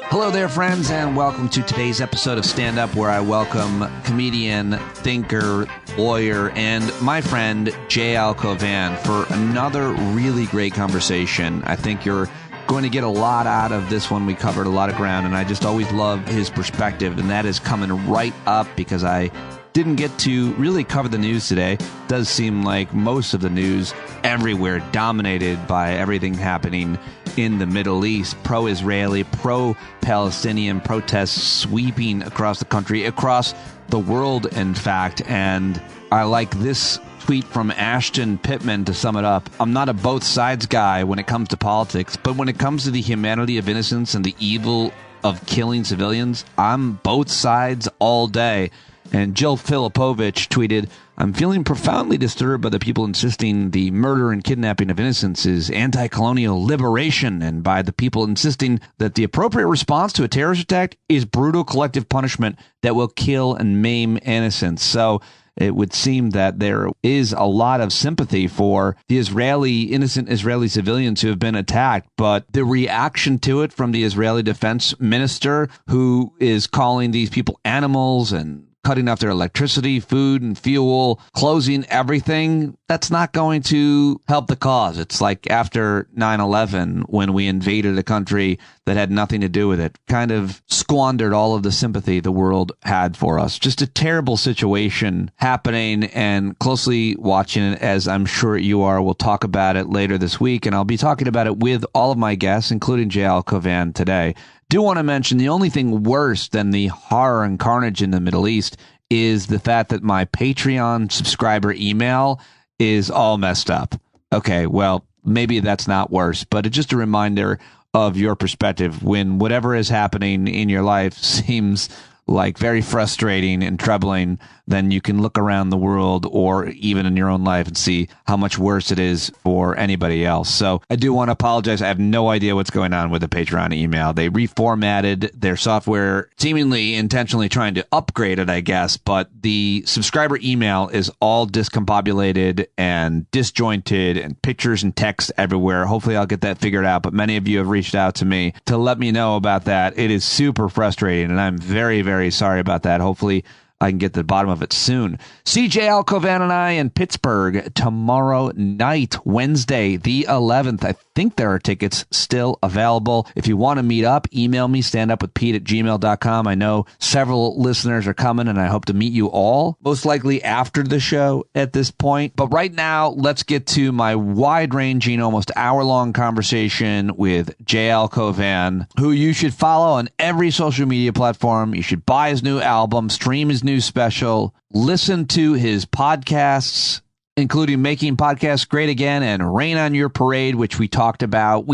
Hello there, friends, and welcome to today's episode of Stand Up, where I welcome comedian, thinker, lawyer, and my friend JL Cauvin for another really great conversation. I think you're going to get a lot out of this one. We covered a lot of ground, and I just always love his perspective, and that is coming right up because I didn't get to really cover the news today. It does seem like most of the news everywhere dominated by everything happening in the Middle East, pro-Israeli, pro-Palestinian protests sweeping across the country, across the world, in fact. And I like this tweet from Ashton Pittman to sum it up. I'm not a both sides guy when it comes to politics, but when it comes to the humanity of innocence and the evil of killing civilians, I'm both sides all day. And Jill Filipovich tweeted, I'm feeling profoundly disturbed by the people insisting the murder and kidnapping of innocents is anti-colonial liberation, and by the people insisting that the appropriate response to a terrorist attack is brutal collective punishment that will kill and maim innocents. So it would seem that there is a lot of sympathy for the innocent Israeli civilians who have been attacked, but the reaction to it from the Israeli defense minister, who is calling these people animals and cutting off their electricity, food, and fuel, closing everything, that's not going to help the cause. It's like after 9/11, when we invaded a country that had nothing to do with it, kind of squandered all of the sympathy the world had for us. Just a terrible situation happening, and closely watching it, as I'm sure you are. We'll talk about it later this week, and I'll be talking about it with all of my guests, including JL Cauvin today. Do want to mention the only thing worse than the horror and carnage in the Middle East is the fact that my Patreon subscriber email is all messed up. Okay, well, maybe that's not worse, but it's just a reminder of your perspective when whatever is happening in your life seems like very frustrating and troubling. Then you can look around the world or even in your own life and see how much worse it is for anybody else. So I do want to apologize. I have no idea what's going on with the Patreon email. They reformatted their software, seemingly intentionally trying to upgrade it, I guess, but the subscriber email is all discombobulated and disjointed and pictures and text everywhere. Hopefully I'll get that figured out, but many of you have reached out to me to let me know about that. It is super frustrating, and I'm very, very sorry about that. Hopefully I can get to the bottom of it soon. CJL Cauvin and I in Pittsburgh tomorrow night, Wednesday, the 11th. I think there are tickets still available. If you want to meet up, email me, standupwithpete@gmail.com. I know several listeners are coming, and I hope to meet you all, most likely after the show at this point. But right now, let's get to my wide-ranging, almost hour-long conversation with JL Cauvin, who you should follow on every social media platform. You should buy his new album, stream his new special, listen to his podcasts, including Making Podcasts Great Again and Rain on Your Parade, which we talked about.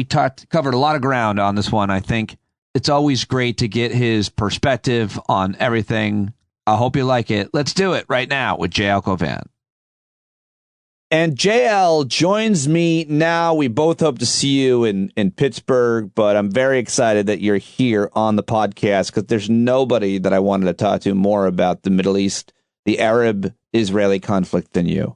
Covered a lot of ground on this one. I think it's always great to get his perspective on everything. I hope you like it. Let's do it right now with JL Cauvin. And JL joins me now. We both hope to see you in Pittsburgh, but I'm very excited that you're here on the podcast because there's nobody that I wanted to talk to more about the Middle East, the Arab-Israeli conflict than you.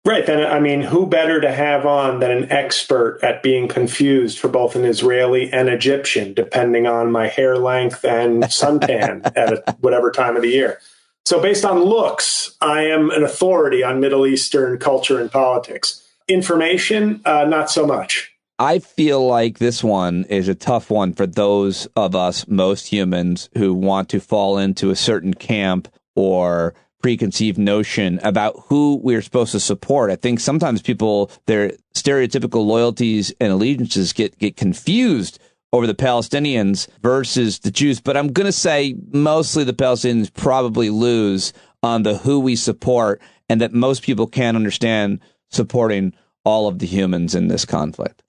Right. Then, I mean, who better to have on than an expert at being confused for both an Israeli and Egyptian, depending on my hair length and suntan at whatever time of the year. So based on looks, I am an authority on Middle Eastern culture and politics. Information, not so much. I feel like this one is a tough one for those of us, most humans, who want to fall into a certain camp or preconceived notion about who we're supposed to support. I think sometimes people, their stereotypical loyalties and allegiances get confused over the Palestinians versus the Jews. But I'm going to say mostly the Palestinians probably lose on the who we support, and that most people can't understand supporting all of the humans in this conflict.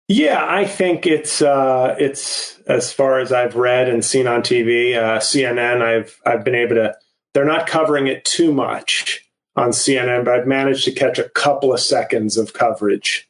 Yeah, I think it's as far as I've read and seen on TV, CNN, I've been able to, they're not covering it too much on CNN, but I've managed to catch a couple of seconds of coverage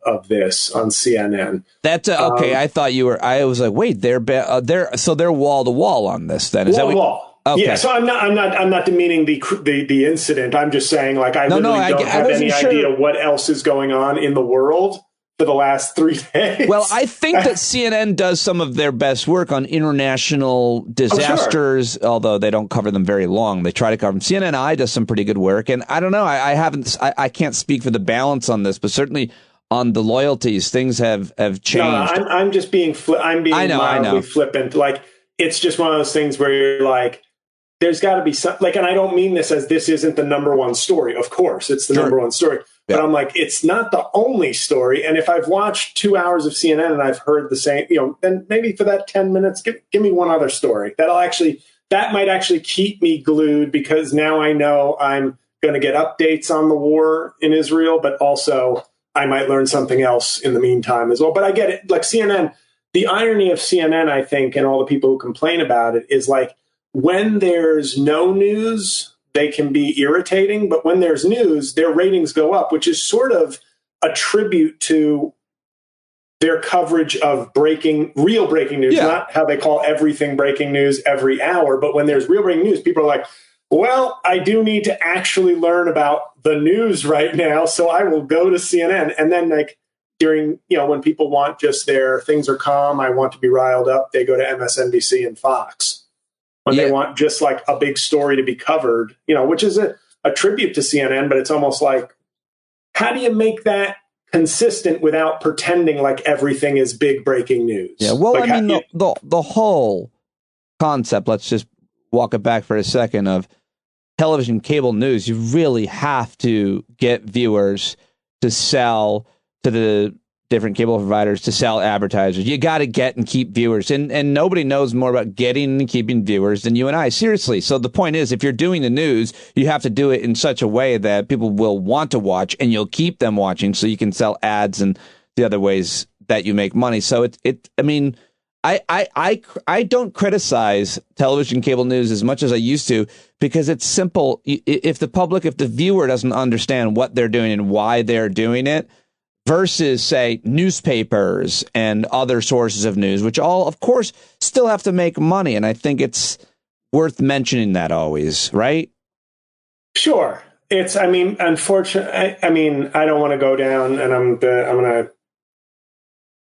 of this on CNN. That's okay. I thought you were. I was like, wait, they're wall to wall on this. Then is wall. Okay. Yeah. So I'm not demeaning the incident. I'm just saying, like, I don't have any idea what else is going on in the world for the last 3 days. Well, I think that CNN does some of their best work on international disasters, although they don't cover them very long. They try to cover them. CNN does some pretty good work, and I don't know. I can't speak for the balance on this, but certainly on the loyalties, things have changed. No, I'm just being mildly flippant. Like, it's just one of those things where you're like, there's got to be some, like, and I don't mean this as this isn't the number one story. Of course, it's the number one story. But I'm like, it's not the only story. And if I've watched 2 hours of CNN and I've heard the same, then maybe for that 10 minutes, give me one other story. That might actually keep me glued, because now I know I'm going to get updates on the war in Israel, but also I might learn something else in the meantime as well. But I get it. Like CNN, the irony of CNN, I think, and all the people who complain about it is like, when there's no news, they can be irritating, but when there's news, their ratings go up, which is sort of a tribute to their coverage of real breaking news, not how they call everything breaking news every hour. But when there's real breaking news, people are like, well, I do need to actually learn about the news right now, so I will go to CNN. And then, like, during, when people want just their things are calm, I want to be riled up, they go to MSNBC and Fox. When they want just like a big story to be covered, which is a tribute to CNN, but it's almost like, how do you make that consistent without pretending like everything is big breaking news? Yeah, well, like, I mean, the whole concept, let's just walk it back for a second, of television cable news, you really have to get viewers to sell to the different cable providers, to sell advertisers. You got to get and keep viewers. And nobody knows more about getting and keeping viewers than you and I. Seriously. So the point is, if you're doing the news, you have to do it in such a way that people will want to watch, and you'll keep them watching, so you can sell ads and the other ways that you make money. So I don't criticize television cable news as much as I used to, because it's simple. If the viewer doesn't understand what they're doing and why they're doing it, versus, say, newspapers and other sources of news, which all, of course, still have to make money. And I think it's worth mentioning that always, right? Sure. Unfortunately, I don't want to go down, and I'm going to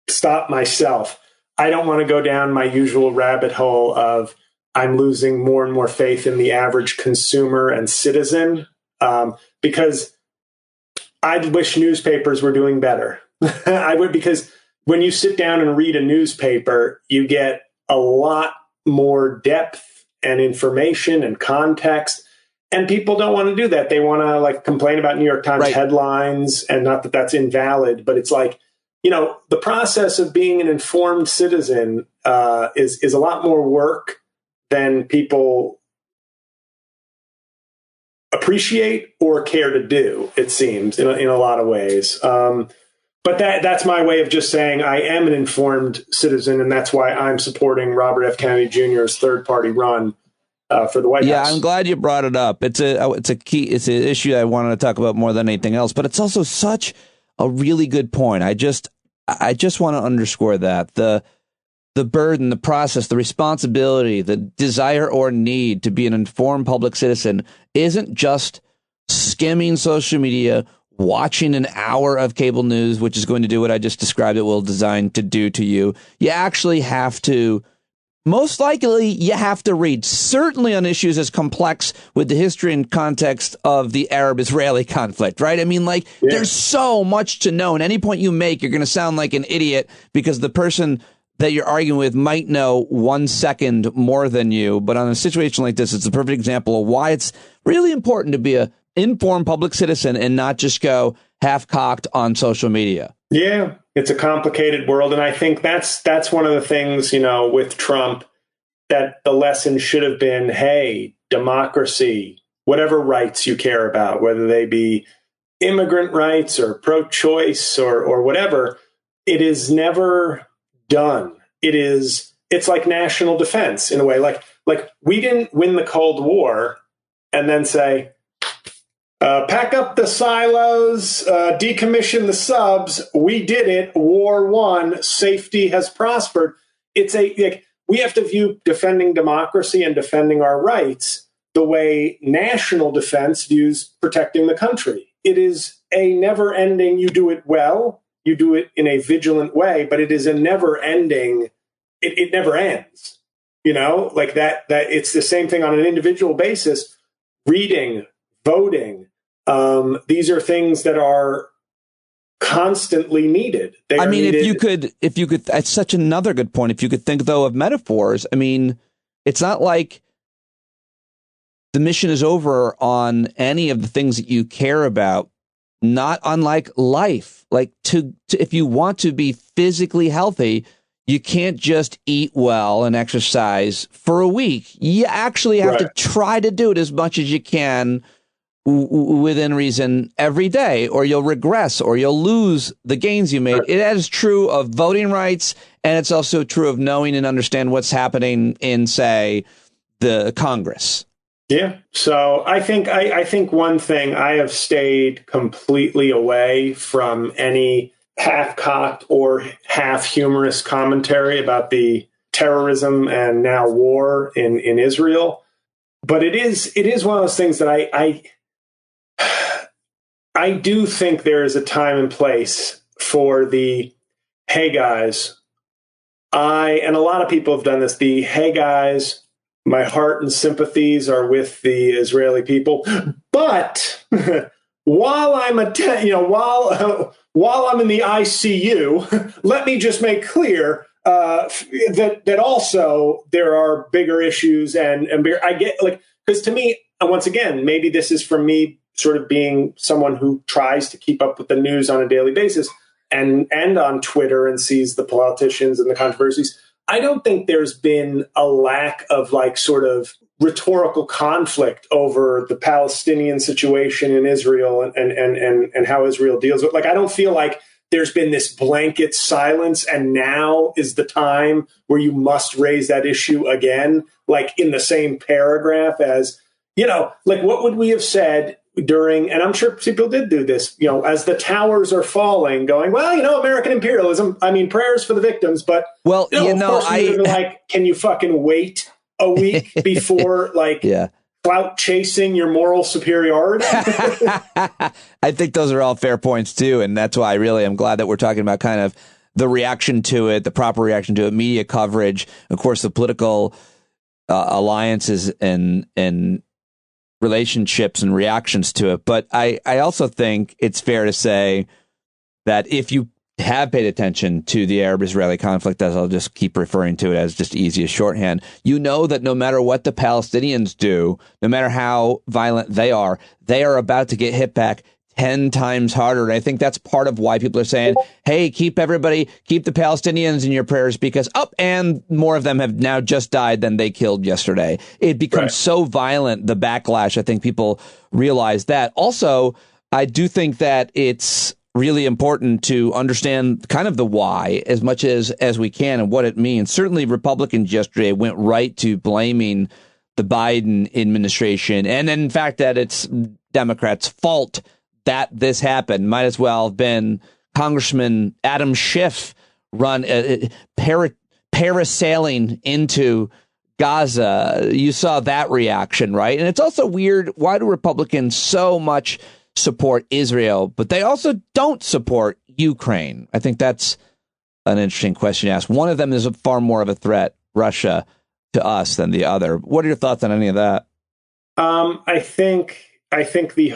stop myself. I don't want to go down my usual rabbit hole of I'm losing more and more faith in the average consumer and citizen, because I wish newspapers were doing better. I would, because when you sit down and read a newspaper, you get a lot more depth and information and context. And people don't want to do that. They want to, like, complain about New York Times headlines, and not that that's invalid, but it's like, the process of being an informed citizen is a lot more work than people appreciate or care to do, it seems, in a lot of ways. But that's my way of just saying I am an informed citizen, and that's why I'm supporting Robert F. Kennedy Jr.'s third-party run for the White House. Yeah, I'm glad you brought it up. It's an issue I wanted to talk about more than anything else, but it's also such a really good point. I just want to underscore that the burden, the process, the responsibility, the desire or need to be an informed public citizen isn't just skimming social media, watching an hour of cable news, which is going to do what I just described it will designed to do to you. You actually have to, most likely, you have to read, certainly on issues as complex with the history and context of the Arab-Israeli conflict, right? I mean, there's so much to know. And any point you make, you're going to sound like an idiot, because the person that you're arguing with might know 1 second more than you. But on a situation like this, it's a perfect example of why it's really important to be an informed public citizen and not just go half-cocked on social media. Yeah, it's a complicated world. And I think that's one of the things, with Trump, that the lesson should have been, hey, democracy, whatever rights you care about, whether they be immigrant rights or pro-choice or whatever, it is never done. It's like national defense in a way. Like we didn't win the Cold War and then say, pack up the silos, decommission the subs. We did it. War won. Safety has prospered. We have to view defending democracy and defending our rights the way national defense views protecting the country. It is a never-ending, you do it well, you do it in a vigilant way, but it is a never ending, it never ends. Like that it's the same thing on an individual basis. Reading, voting, these are things that are constantly needed. I mean, if you could, that's such another good point. If you could think, though, of metaphors, I mean, it's not like the mission is over on any of the things that you care about, not unlike life. Like if you want to be physically healthy, you can't just eat well and exercise for a week. You actually have to try to do it as much as you can within reason every day, or you'll regress, or you'll lose the gains you made. It is true of voting rights, and it's also true of knowing and understand what's happening in, say, the Congress. Yeah. So I think one thing, I have stayed completely away from any half-cocked or half-humorous commentary about the terrorism and now war in Israel. But it is one of those things that I do think there is a time and place for the, hey guys, and a lot of people have done this, the, hey guys, my heart and sympathies are with the Israeli people, but while I'm while I'm in the ICU, let me just make clear that also there are bigger issues and bigger. I get, like, because to me, once again, maybe this is from me sort of being someone who tries to keep up with the news on a daily basis and on Twitter and sees the politicians and the controversies. I don't think there's been a lack of like sort of rhetorical conflict over the Palestinian situation in Israel and how Israel deals with. Like, I don't feel like there's been this blanket silence and now is the time where you must raise that issue again, like in the same paragraph as, like what would we have said during, and I'm sure people did do this, as the towers are falling, going, well, American imperialism, I mean, prayers for the victims, but, of course we would have been like, can you fucking wait a week before, like, clout chasing your moral superiority? I think those are all fair points, too, and that's why I really am glad that we're talking about kind of the reaction to it, the proper reaction to it, media coverage, of course, the political alliances and relationships and reactions to it. But I also think it's fair to say that if you have paid attention to the Arab-Israeli conflict, as I'll just keep referring to it as just easy as shorthand, you know that no matter what the Palestinians do, no matter how violent they are about to get hit back 10 times harder. And I think that's part of why people are saying, hey, keep the Palestinians in your prayers because and more of them have now just died than they killed yesterday. It becomes so violent, the backlash. I think people realize that. Also, I do think that it's really important to understand kind of the why as much as we can and what it means. Certainly Republicans yesterday went right to blaming the Biden administration and in fact that it's Democrats' fault that this happened. Might as well have been Congressman Adam Schiff parasailing into Gaza. You saw that reaction, right? And it's also weird. Why do Republicans so much support Israel, but they also don't support Ukraine? I think that's an interesting question to ask. One of them is far more of a threat, Russia, to us than the other. What are your thoughts on any of that? I think the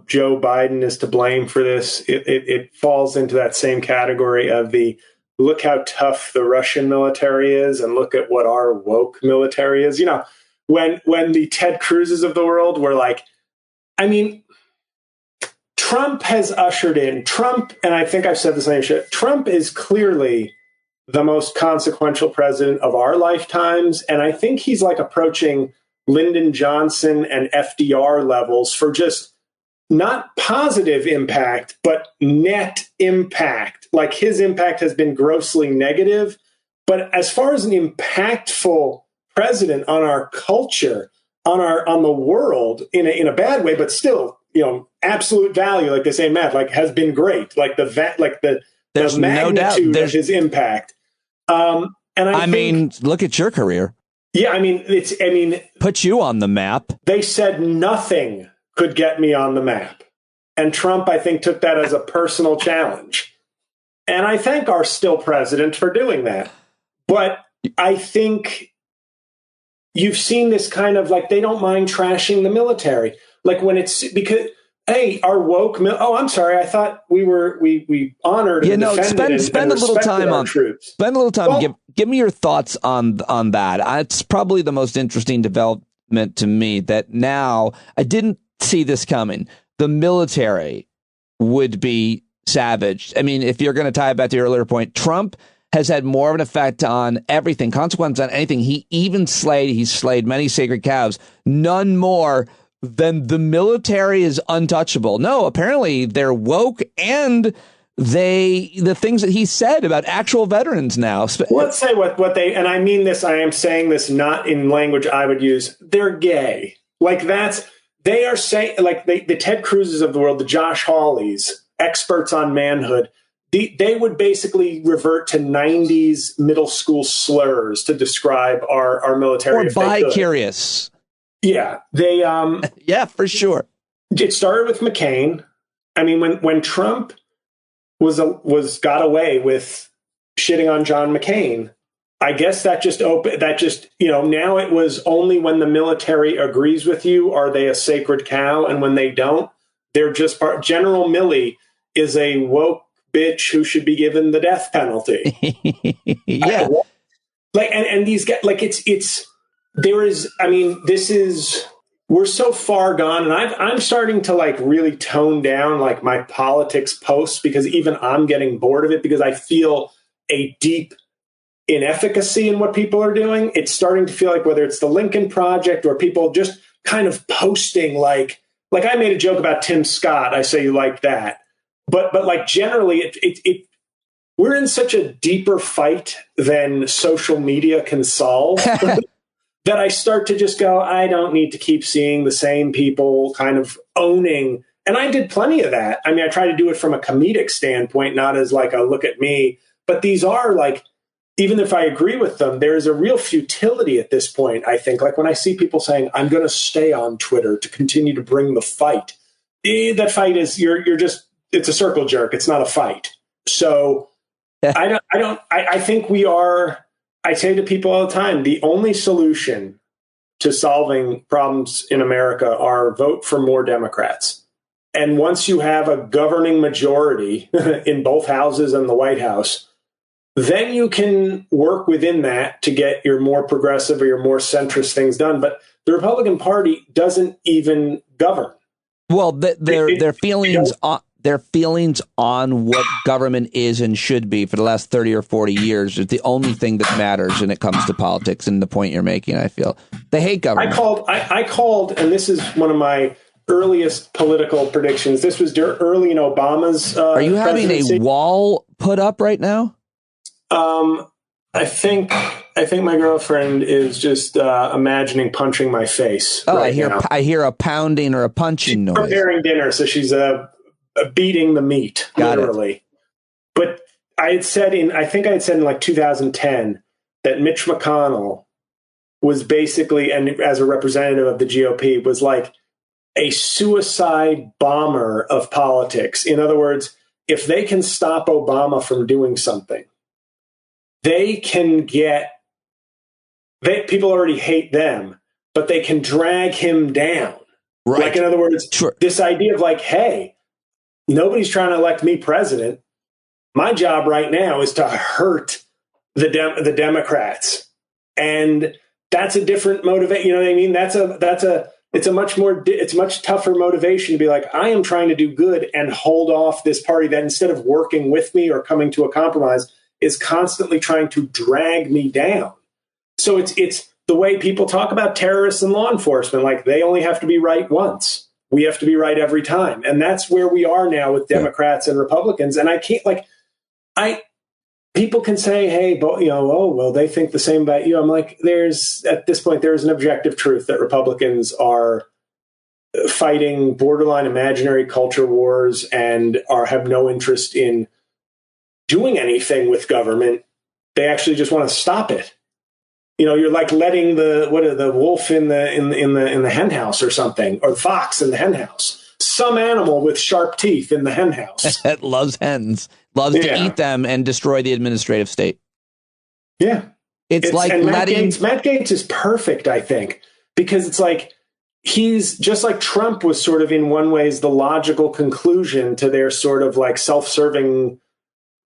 Joe Biden is to blame for this. It falls into that same category of the look how tough the Russian military is and look at what our woke military is. When the Ted Cruzes of the world were like, I mean, Trump has ushered in and I think I've said this on your show, Trump is clearly the most consequential president of our lifetimes. And I think he's like approaching Lyndon Johnson and FDR levels for just not positive impact, but net impact. Like his impact has been grossly negative. But as far as an impactful president on our culture, on the world in a bad way, but still, absolute value, like they say in math, like has been great. Like the magnitude of his impact. And I mean, look at your career. Yeah, put you on the map. They said nothing could get me on the map. And Trump, I think, took that as a personal challenge. And I thank our still president for doing that. But I think you've seen this kind of like, they don't mind trashing the military. Like when it's because, hey, our woke, I'm sorry, I thought we honored and defended spend and a little time our on troops. Spend a little time. Well, Give me your thoughts on that. It's probably the most interesting development to me that now I didn't see this coming. The military would be savaged. I mean, if you're going to tie it back to your earlier point, Trump has had more of an effect on everything, consequence on anything. He's slayed many sacred cows, none more than the military is untouchable. No, apparently they're woke, and the things that he said about actual veterans now. Let's say what they, and I mean this, I am saying this not in language I would use, they're gay. Like they are saying, like the Ted Cruzes of the world, the Josh Hawleys, experts on manhood, they would basically revert to 90s middle school slurs to describe our military. Or bi-curious. Yeah, they. Yeah, for sure. It started with McCain. I mean, when Trump got away with shitting on John McCain, I guess that just now it was only when the military agrees with you are they a sacred cow, and when they don't, they're just part. General Milley is a woke bitch who should be given the death penalty. Yeah, and these guys, like we're so far gone, and I'm starting to like really tone down like my politics posts because even I'm getting bored of it because I feel a deep inefficacy in what people are doing. It's starting to feel like whether it's the Lincoln Project or people just kind of posting like I made a joke about Tim Scott. I say you like that. But like generally, we're in such a deeper fight than social media can solve that I start to just go, I don't need to keep seeing the same people kind of owning. And I did plenty of that. I mean, I try to do it from a comedic standpoint, not as like a look at me. But these are like, even if I agree with them, there's a real futility at this point, I think. Like when I see people saying, I'm going to stay on Twitter to continue to bring the fight. That fight is, it's a circle jerk. It's not a fight. So I think I say to people all the time, the only solution to solving problems in America are vote for more Democrats. And once you have a governing majority in both houses and the White House, then you can work within that to get your more progressive or your more centrist things done. But the Republican Party doesn't even govern. Well, their feelings on what government is and should be for the last 30 or 40 years is the only thing that matters when it comes to politics, and the point you're making, I feel. They hate government. I called, and this is one of my earliest political predictions. This was early in Obama's Are you having presidency. A wall put up right now? I think my girlfriend is just imagining punching my face. Oh, right I hear a pounding or a punching noise. Preparing dinner, so she's beating the meat, literally. But I think I had said in like 2010 that Mitch McConnell was basically, and as a representative of the GOP, was like a suicide bomber of politics. In other words, if they can stop Obama from doing something, they can people already hate them, but they can drag him down. Right. Like, in other words, sure. This idea of like, hey, nobody's trying to elect me president. My job right now is to hurt the Democrats. And that's a different motivation. You know what I mean? It's a much tougher motivation to be like, I am trying to do good and hold off this party that instead of working with me or coming to a compromise is constantly trying to drag me down. So it's the way people talk about terrorists and law enforcement, like they only have to be right once. We have to be right every time. And that's where we are now with Democrats and Republicans. And I can't people can say, hey, but, they think the same about you. I'm like, at this point, there's an objective truth that Republicans are fighting borderline imaginary culture wars and have no interest in doing anything with government. They actually just want to stop it. You're like letting the wolf in the hen house or something, or the fox in the hen house. some animal with sharp teeth in the hen house. That loves hens, loves to eat them and destroy the administrative state. Yeah. It's like and Matt Gaetz is perfect, I think, because it's like he's just like Trump was sort of in one ways the logical conclusion to their sort of like self-serving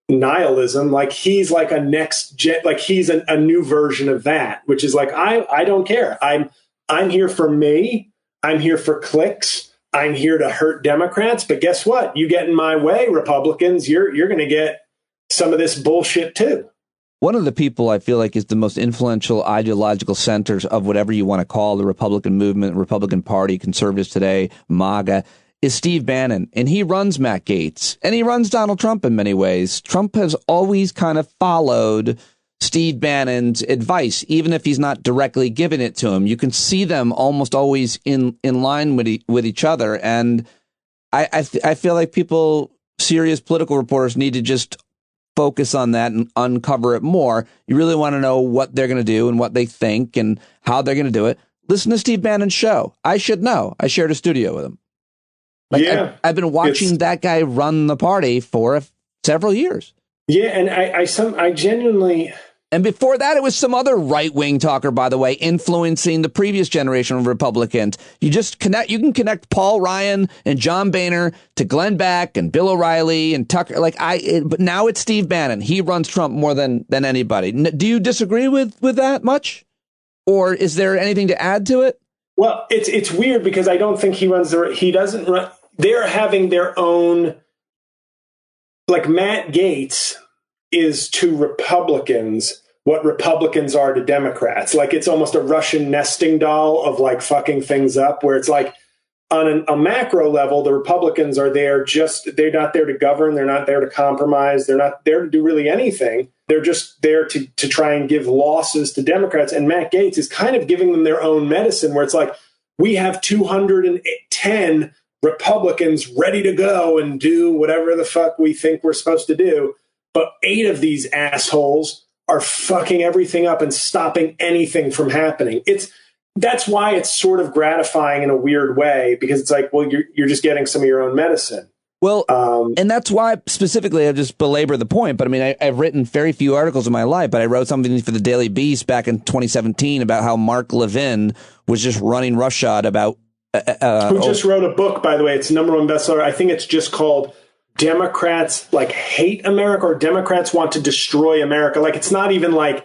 nihilism. Like he's like a next gen, like he's a new version of that, which is like, I don't care. I'm here for me. I'm here for clicks. I'm here to hurt Democrats. But guess what? You get in my way, Republicans, you're going to get some of this bullshit too. One of the people I feel like is the most influential ideological centers of whatever you want to call the Republican movement, Republican Party, conservatives today, MAGA, is Steve Bannon. And he runs Matt Gaetz and he runs Donald Trump in many ways. Trump has always kind of followed Steve Bannon's advice, even if he's not directly giving it to him. You can see them almost always in line with each other. And I feel like serious political reporters need to just focus on that and uncover it more. You really want to know what they're going to do and what they think and how they're going to do it. Listen to Steve Bannon's show. I should know. I shared a studio with him. I've been watching that guy run the party for several years. Yeah, and I genuinely. And before that, it was some other right-wing talker, by the way, influencing the previous generation of Republicans. You can connect Paul Ryan and John Boehner to Glenn Beck and Bill O'Reilly and Tucker. But now it's Steve Bannon. He runs Trump more than anybody. Do you disagree with that much? Or is there anything to add to it? Well, it's weird because I don't think he doesn't run. They're having their own, like Matt Gaetz is to Republicans what Republicans are to Democrats. Like it's almost a Russian nesting doll of like fucking things up, where it's like on a macro level, the Republicans are there they're not there to govern. They're not there to compromise. They're not there to do really anything. They're just there to try and give losses to Democrats. And Matt Gaetz is kind of giving them their own medicine, where it's like, we have 210 Republicans ready to go and do whatever the fuck we think we're supposed to do. But 8 of these assholes are fucking everything up and stopping anything from happening. That's why it's sort of gratifying in a weird way, because it's like, well, you're just getting some of your own medicine. Well, and that's why specifically I just belabor the point. But I mean, I've written very few articles in my life, but I wrote something for the Daily Beast back in 2017 about how Mark Levin was just running roughshod about. Who just wrote a book, by the way? It's #1 bestseller. I think it's just called Democrats like hate America, or Democrats want to destroy America. Like it's not even like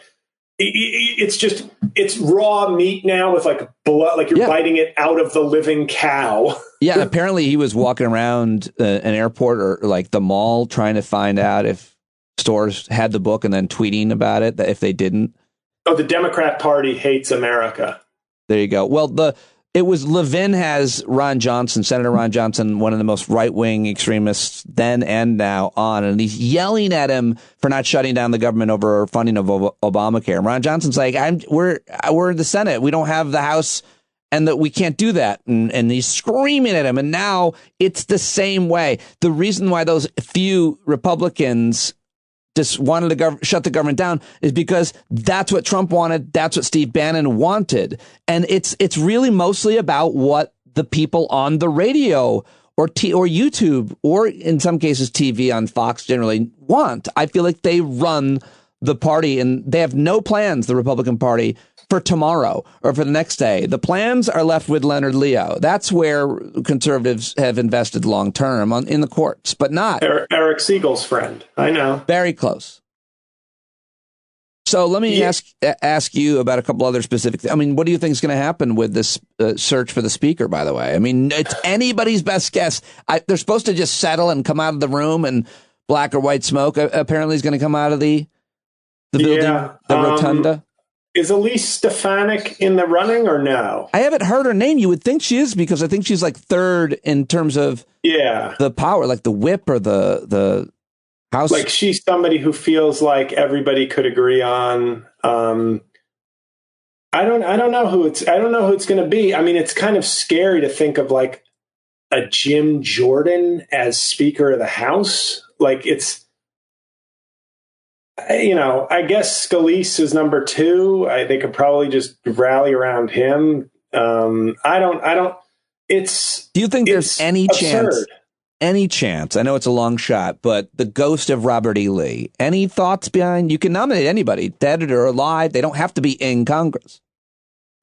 it's raw meat now with like blood, like you're biting it out of the living cow. Yeah, apparently he was walking around an airport or like the mall trying to find out if stores had the book and then tweeting about it, that if they didn't. Oh, the Democrat Party hates America. There you go. Well, it was Levin has Senator Ron Johnson, one of the most right-wing extremists then and now on, and he's yelling at him for not shutting down the government over funding of Obamacare. And Ron Johnson's like, we're in the Senate. We don't have the House, and that we can't do that. And he's screaming at him. And now it's the same way. The reason why those few Republicans just wanted to shut the government down is because that's what Trump wanted. That's what Steve Bannon wanted. And it's really mostly about what the people on the radio or YouTube, or in some cases TV on Fox generally want. I feel like they run the party and they have no plans, the Republican Party, for tomorrow or for the next day. The plans are left with Leonard Leo. That's where conservatives have invested long term in the courts, but not Eric Siegel's friend. I know. Very close. So let me ask you about a couple other specific things. I mean, what do you think is going to happen with this search for the speaker, by the way? I mean, it's anybody's best guess. They're supposed to just settle and come out of the room, and black or white smoke apparently is going to come out of the building, the rotunda. Is Elise Stefanik in the running or no? I haven't heard her name. You would think she is, because I think she's like third in terms of the power, like the whip or the House. Like she's somebody who feels like everybody could agree on. I don't know who it's going to be. I mean, it's kind of scary to think of like a Jim Jordan as Speaker of the House. Like it's. I guess Scalise is number 2. They could probably just rally around him. It Do you think there's any absurd. chance, I know it's a long shot, but the ghost of Robert E. Lee, any thoughts behind, you can nominate anybody, dead or alive, they don't have to be in Congress.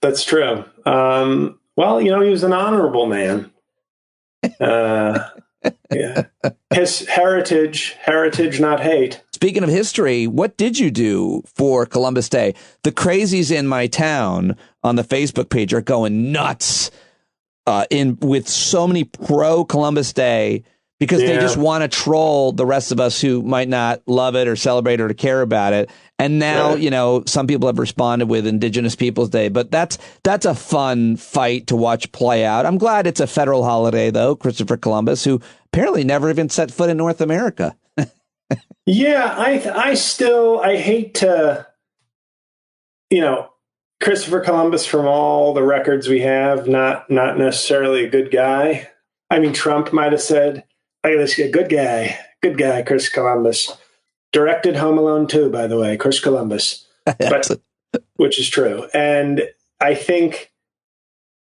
That's true. Well, he was an honorable man. Yeah. His heritage, not hate. Speaking of history, what did you do for Columbus Day? The crazies in my town on the Facebook page are going nuts with so many pro Columbus Day because they just want to troll the rest of us who might not love it or celebrate or to care about it. And now, some people have responded with Indigenous Peoples Day, but that's a fun fight to watch play out. I'm glad it's a federal holiday, though, Christopher Columbus, who apparently never even set foot in North America. Yeah, I hate to, Christopher Columbus, from all the records we have, not necessarily a good guy. I mean, Trump might have said, "Hey, this good guy, Chris Columbus." Directed Home Alone 2, by the way, Chris Columbus, which is true. And I think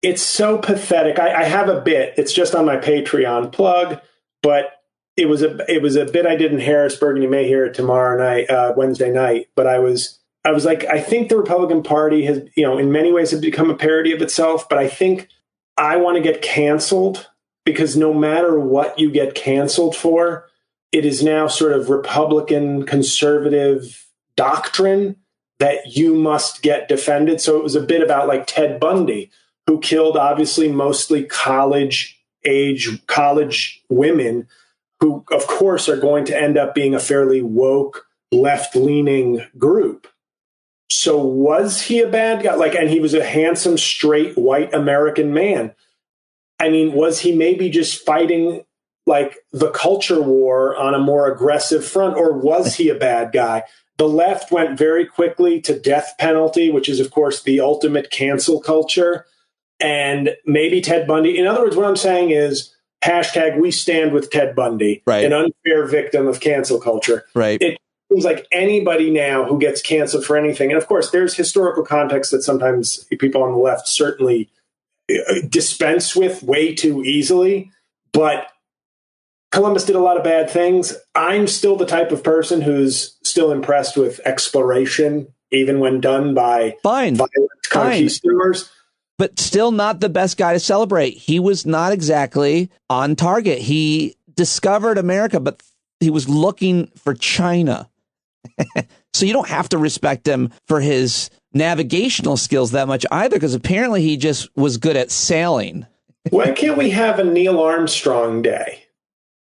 it's so pathetic. I have a bit. It's just on my Patreon plug, but it was a bit I did in Harrisburg, and you may hear it tomorrow night, Wednesday night. But I was like, I think the Republican Party has, in many ways, have become a parody of itself. But I think I want to get canceled because no matter what you get canceled for, it is now sort of Republican conservative doctrine that you must get defended. So it was a bit about like Ted Bundy, who killed obviously mostly college women who, of course, are going to end up being a fairly woke, left-leaning group. So was he a bad guy? And he was a handsome, straight, white American man. I mean, was he maybe just fighting like the culture war on a more aggressive front, or was he a bad guy? The left went very quickly to death penalty, which is, of course, the ultimate cancel culture. And maybe Ted Bundy. In other words, what I'm saying is hashtag we stand with Ted Bundy, right. An unfair victim of cancel culture. Right. It seems like anybody now who gets canceled for anything. And of course, there's historical context that sometimes people on the left certainly dispense with way too easily. But Columbus did a lot of bad things. I'm still the type of person who's still impressed with exploration, even when done by violent conquistadors. But still not the best guy to celebrate. He was not exactly on target. He discovered America, but he was looking for China. So you don't have to respect him for his navigational skills that much either, because apparently he just was good at sailing. Why can't we have a Neil Armstrong Day?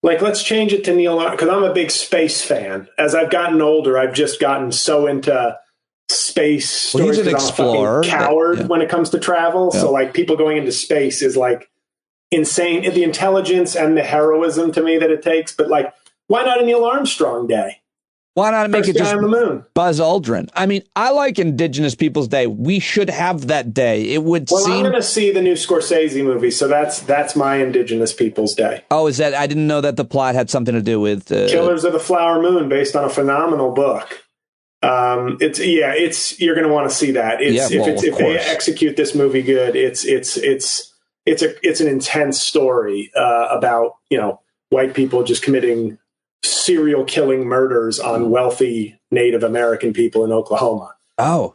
Let's change it to Neil Armstrong, because I'm a big space fan. As I've gotten older, I've just gotten so into space stories. He's an explorer. I'm a fucking coward when it comes to travel. Yeah. So people going into space is insane. The intelligence and the heroism to me that it takes. But why not a Neil Armstrong Day? Why not make it just on the moon? Buzz Aldrin? I mean, I like Indigenous Peoples Day. We should have that day. It would seem. I'm going to see the new Scorsese movie, so that's my Indigenous Peoples Day. Oh, is that? I didn't know that the plot had something to do with Killers of the Flower Moon, based on a phenomenal book. You're going to want to see that. If they execute this movie good, it's an intense story about white people just committing serial killing murders on wealthy Native American people in Oklahoma. Oh,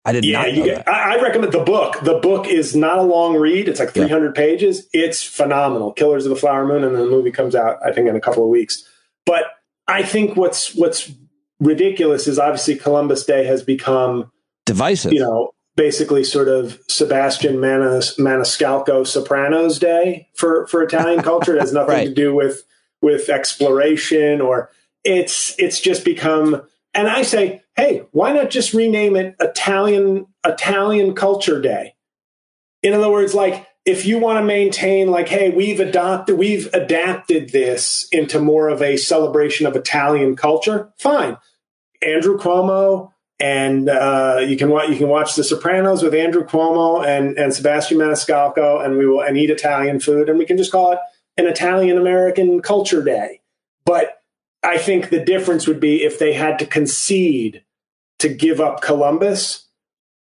I did not know that. I recommend the book. The book is not a long read. It's 300 pages. It's phenomenal. Killers of the Flower Moon, and then the movie comes out, I think, in a couple of weeks. But I think what's ridiculous is obviously Columbus Day has become divisive. Basically sort of Sebastian Maniscalco Sopranos Day for Italian culture. It has nothing to do with exploration, or it's just become. And I say, hey, why not just rename it Italian Culture Day? In other words, if you want to maintain, hey, we've adapted this into more of a celebration of Italian culture. Fine, Andrew Cuomo, and you can watch The Sopranos with Andrew Cuomo and Sebastian Maniscalco, and eat Italian food, and we can just call it an Italian American Culture Day. But I think the difference would be if they had to concede to give up Columbus,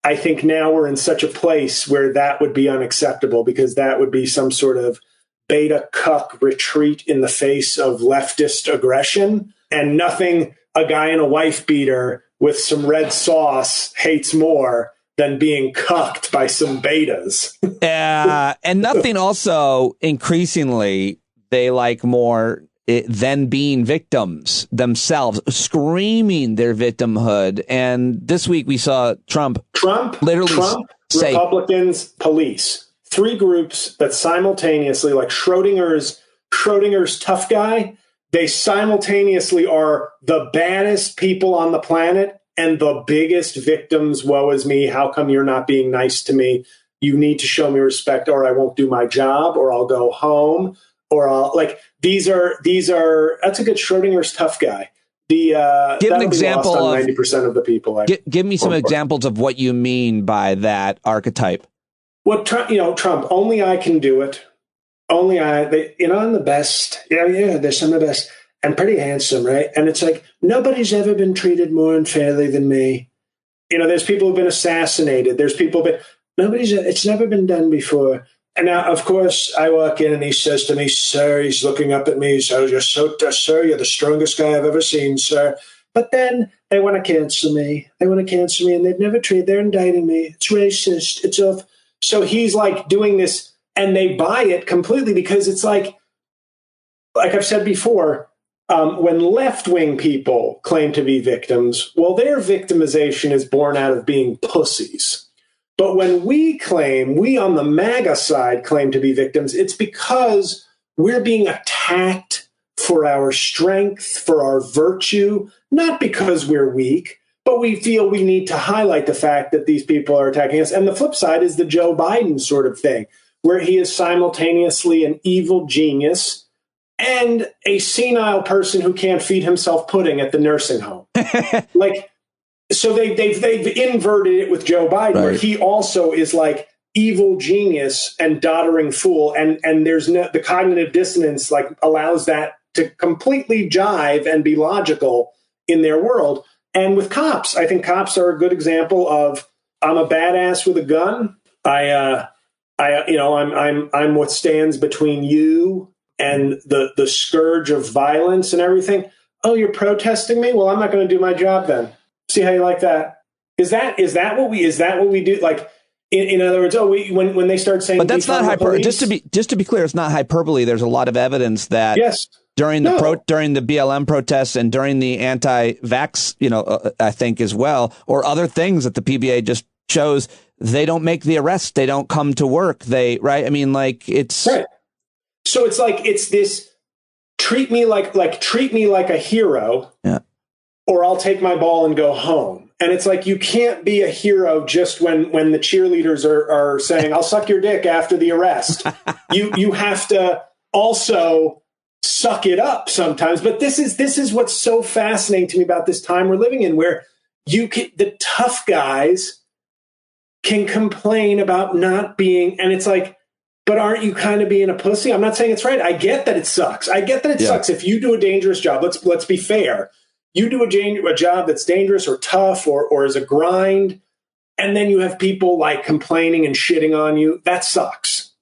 I think now we're in such a place where that would be unacceptable, because that would be some sort of beta cuck retreat in the face of leftist aggression, and nothing a guy in a wife beater with some red sauce hates more than being cucked by some betas. And nothing also increasingly they like more than being victims themselves, screaming their victimhood. And this week we saw Trump literally say, Republicans, police, three groups that simultaneously, like Schrodinger's tough guy, they simultaneously are the baddest people on the planet and the biggest victims. Woe is me. How come you're not being nice to me? You need to show me respect, or I won't do my job, or I'll go home, or I'll these are that's a good Schrodinger's tough guy. Give an example of 90% of the people. Give me some examples of what you mean by that archetype. Well, Trump, only I can do it. Only I, I'm the best. Yeah, they're some of the best. I'm pretty handsome, right? And it's like, nobody's ever been treated more unfairly than me. There's people who've been assassinated. There's people, but it's never been done before. And now, of course, I walk in and he says to me, sir, he's looking up at me. He says, you're so tough, sir. You're the strongest guy I've ever seen, sir. But then they want to cancel me. And they've never treated, they're indicting me. It's racist. It's off. So he's like doing this, and they buy it completely, because it's like I've said before, when left-wing people claim to be victims, well, their victimization is born out of being pussies. But when we on the MAGA side claim to be victims, it's because we're being attacked for our strength, for our virtue, not because we're weak, but we feel we need to highlight the fact that these people are attacking us. And the flip side is the Joe Biden sort of thing, where he is simultaneously an evil genius and a senile person who can't feed himself pudding at the nursing home. So they've inverted it with Joe Biden, right, where he also is like evil genius and doddering fool, and there's the cognitive dissonance allows that to completely jive and be logical in their world. And with cops, I think cops are a good example of, I'm a badass with a gun. I'm what stands between you and the scourge of violence and everything. Oh, you're protesting me? Well, I'm not going to do my job then. See how you like that? Is that what we do? Like, in other words, when they start saying, but that's not hyperbole. Just to be clear, it's not hyperbole. There's a lot of evidence that during the BLM protests and during the anti-vax, I think as well, or other things that the PBA just shows, they don't make the arrest. They don't come to work. Right. I mean, it's right. So it's it's this treat me like a hero. Yeah. Or I'll take my ball and go home. And it's like, you can't be a hero just when the cheerleaders are saying, I'll suck your dick after the arrest. You have to also suck it up sometimes. But this is what's so fascinating to me about this time we're living in, where the tough guys can complain about not being, and it's like, but aren't you kind of being a pussy? I'm not saying it's right. I get that it sucks. I get that it sucks if you do a dangerous job. Let's be fair. You do a job that's dangerous or tough or is a grind, and then you have people complaining and shitting on you. That sucks.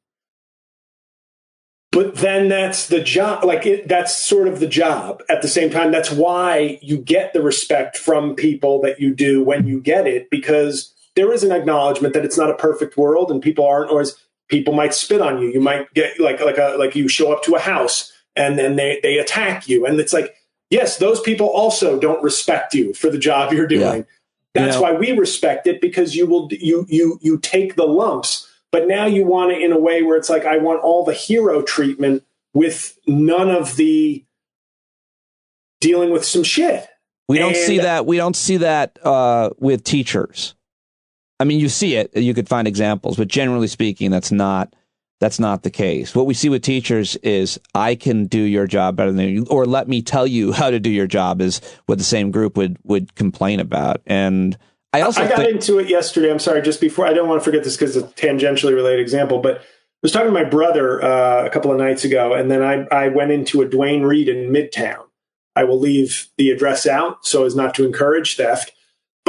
But then that's the job. That's sort of the job. At the same time, that's why you get the respect from people that you do when you get it, because there is an acknowledgement that it's not a perfect world, and people aren't, or people might spit on you. You might get like you show up to a house and then they attack you, and it's like, yes, those people also don't respect you for the job you're doing. Yeah. That's why we respect it, because you take the lumps, but now you want it in a way where it's like, I want all the hero treatment with none of the dealing with some shit. We don't see that. We don't see that with teachers. I mean, you see it. You could find examples, but generally speaking, that's not the case. What we see with teachers is, I can do your job better than you, or let me tell you how to do your job, is what the same group would complain about. And I got into it yesterday. I'm sorry, just before, I don't want to forget this because it's a tangentially related example, but I was talking to my brother a couple of nights ago, and then I went into a Duane Reade in Midtown. I will leave the address out so as not to encourage theft.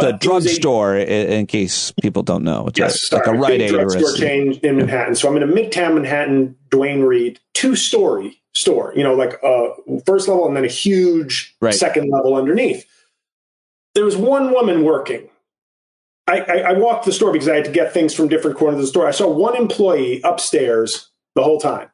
the drugstore, in case people don't know. It's like a Rite Aid drugstore chain in Manhattan. So I'm in a Midtown Manhattan Duane Reade 2-story store, like first level and then a huge second level underneath. There was one woman working. I walked the store because I had to get things from different corners of the store. I saw one employee upstairs the whole time.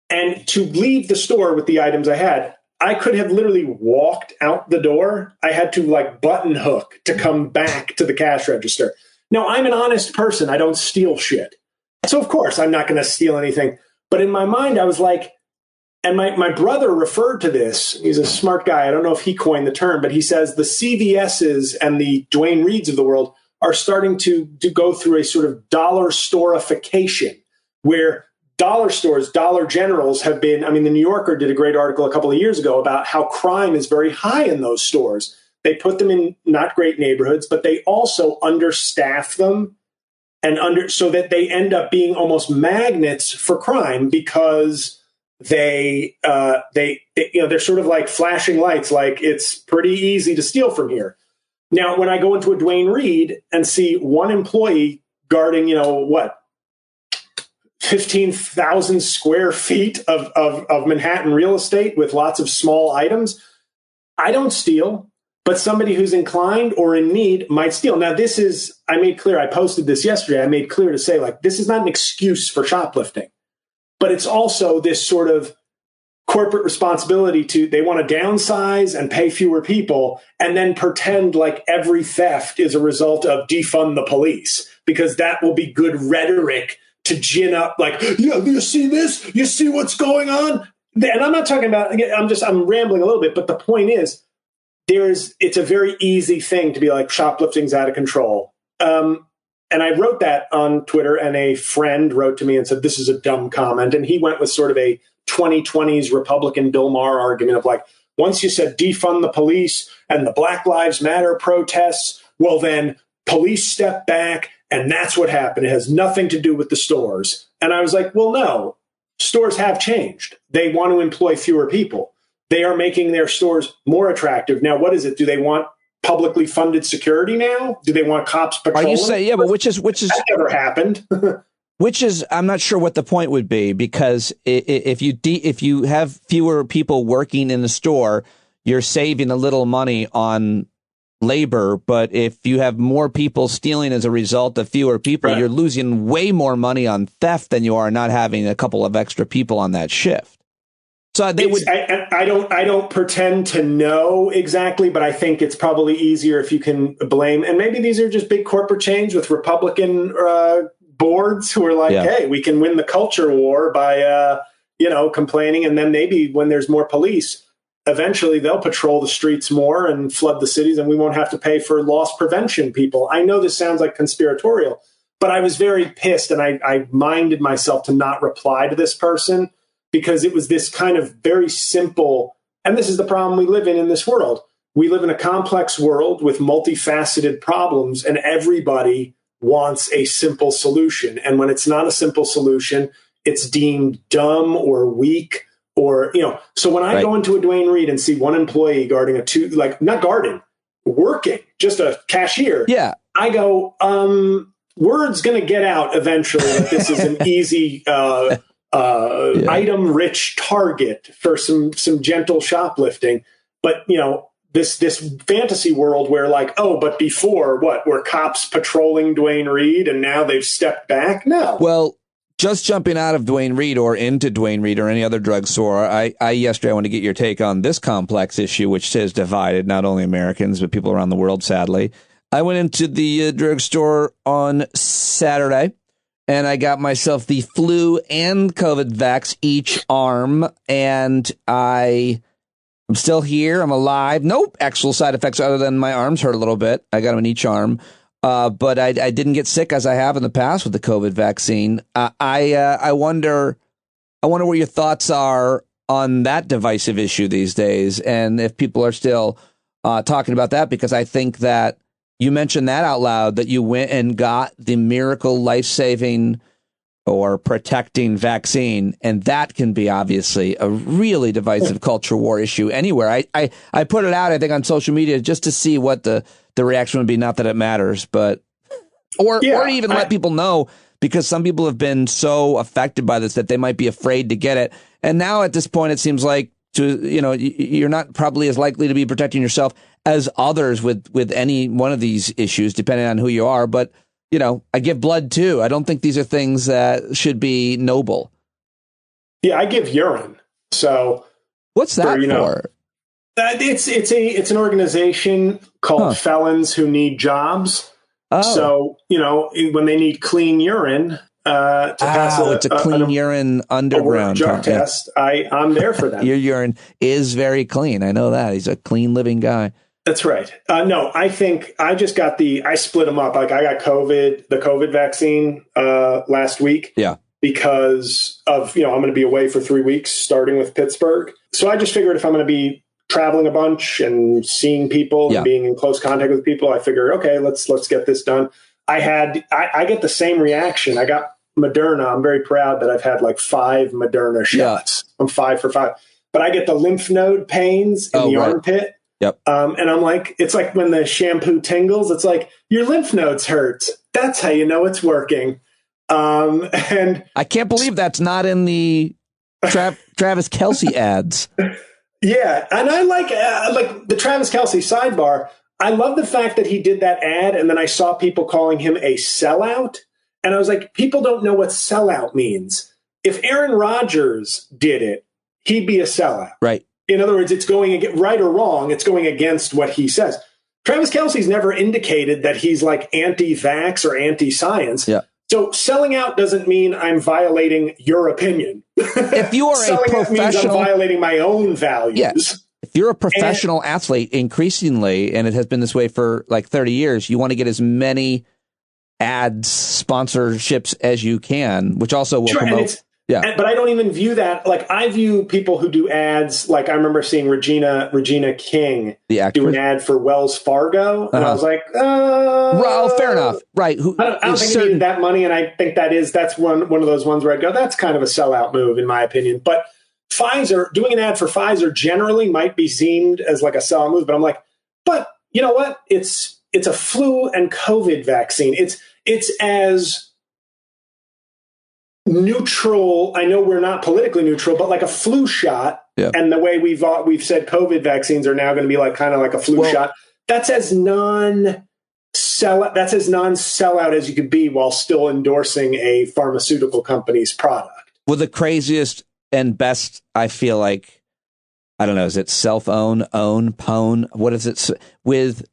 And to leave the store with the items I had, I could have literally walked out the door. I had to button hook to come back to the cash register. Now, I'm an honest person. I don't steal shit. So, of course, I'm not going to steal anything. But in my mind, I was like, and my brother referred to this. He's a smart guy. I don't know if he coined the term, but he says the CVSs and the Duane Reades of the world are starting to go through a sort of dollar storification where dollar stores, Dollar Generals have been, the New Yorker did a great article a couple of years ago about how crime is very high in those stores. They put them in not great neighborhoods, but they also understaff them so that they end up being almost magnets for crime because they're sort of like flashing lights, like it's pretty easy to steal from here. Now, when I go into a Duane Reade and see one employee guarding, 15,000 square feet of Manhattan real estate with lots of small items, I don't steal, but somebody who's inclined or in need might steal. Now, I posted this yesterday, I made clear to say, this is not an excuse for shoplifting, but it's also this sort of corporate responsibility they want to downsize and pay fewer people and then pretend like every theft is a result of defund the police, because that will be good rhetoric to gin up you see this? You see what's going on? And I'm not talking about, I'm rambling a little bit, but the point is, it's a very easy thing to be like, shoplifting's out of control. And I wrote that on Twitter, and a friend wrote to me and said, this is a dumb comment. And he went with sort of a 2020s Republican Bill Maher argument of once you said defund the police and the Black Lives Matter protests, well, then police step back. And that's what happened. It has nothing to do with the stores. And I was like, well, no, stores have changed. They want to employ fewer people. They are making their stores more attractive. Now, what is it? Do they want publicly funded security now? Do they want cops patrolling? Are you saying, but which is that never happened. Which is, I'm not sure what the point would be, because if you have fewer people working in the store, you're saving a little money on labor. But if you have more people stealing as a result of fewer people, you're losing way more money on theft than you are not having a couple of extra people on that shift. So I don't pretend to know exactly, but I think it's probably easier if you can blame. And maybe these are just big corporate chains with Republican boards who are like, hey, we can win the culture war by, complaining. And then maybe when there's more police, eventually they'll patrol the streets more and flood the cities, and we won't have to pay for loss prevention people. I know this sounds like conspiratorial, but I was very pissed, and I minded myself to not reply to this person because it was this kind of very simple, and this is the problem we live in this world. We live in a complex world with multifaceted problems, and everybody wants a simple solution. And when it's not a simple solution, it's deemed dumb or weak or, so when I go into a Duane Reade and see one employee guarding not guarding, working, just a cashier. Yeah. I go, word's going to get out eventually that this is an easy, item rich target for some gentle shoplifting. But, this fantasy world where but before were cops patrolling Duane Reade and now they've stepped back? No. Well, just jumping out of Duane Reade or into Duane Reade or any other drugstore, yesterday I want to get your take on this complex issue, which has divided not only Americans, but people around the world, sadly. I went into the drugstore on Saturday, and I got myself the flu and COVID vax each arm, and I'm still here. I'm alive. No actual side effects other than my arms hurt a little bit. I got them in each arm. But I didn't get sick as I have in the past with the COVID vaccine. I wonder what your thoughts are on that divisive issue these days, and if people are still talking about that, because I think that you mentioned that out loud, that you went and got the miracle life-saving or protecting vaccine. And that can be obviously a really divisive culture war issue anywhere. I put it out, I think, on social media just to see what the reaction would be. Not that it matters, but or even let people know, because some people have been so affected by this that they might be afraid to get it. And now at this point, it seems like you're not probably as likely to be protecting yourself as others with any one of these issues, depending on who you are. But I give blood too. I don't think these are things that should be noble. Yeah, I give urine. So what's that for? It's an organization called Felons Who Need Jobs. Oh. So when they need clean urine to pass it's a clean urine underground drug test, I'm there for them. Your urine is very clean. I know that. He's a clean living guy. That's right. No, I think I just got I split them up. Like I got the COVID vaccine last week. Yeah. Because of, I'm going to be away for 3 weeks, starting with Pittsburgh. So I just figured if I'm going to be traveling a bunch and seeing people and being in close contact with people, I figured, okay, let's get this done. I get the same reaction. I got Moderna. I'm very proud that I've had like 5 Moderna shots. Yeah. I'm 5 for 5. But I get the lymph node pains in the armpit. Yep. And I'm like, it's like when the shampoo tingles, it's like your lymph nodes hurt. That's how you know it's working. And I can't believe that's not in the Travis Kelce ads. Yeah. And I like the Travis Kelce sidebar. I love the fact that he did that ad. And then I saw people calling him a sellout. And I was like, people don't know what sellout means. If Aaron Rodgers did it, he'd be a sellout. Right. In other words, it's going right or wrong. It's going against what he says. Travis Kelce's never indicated that he's like anti-vax or anti-science. Yeah. So selling out doesn't mean I'm violating your opinion. If you are selling a professional, out means I'm violating my own values. Yes. If you're a professional athlete, increasingly, and it has been this way for like 30 years, you want to get as many ads, sponsorships as you can, which also will promote. Yeah. But I don't even view that. Like, I view people who do ads. Like, I remember seeing Regina King do an ad for Wells Fargo. And I was like, well, fair enough. Right. I don't think they need that money. And I think that's one of those ones where I'd go, that's kind of a sellout move, in my opinion. But Pfizer, doing an ad for Pfizer generally might be deemed as like a sellout move. But I'm like, but you know what? It's a flu and COVID vaccine. It's as neutral. I know we're not politically neutral, but like a flu shot. Yeah. And the way we've said COVID vaccines are now going to be like kind of like a flu shot. That's as non-sellout as you could be while still endorsing a pharmaceutical company's product. Well, the craziest and best, I feel like, I don't know, is it pone? What is it? With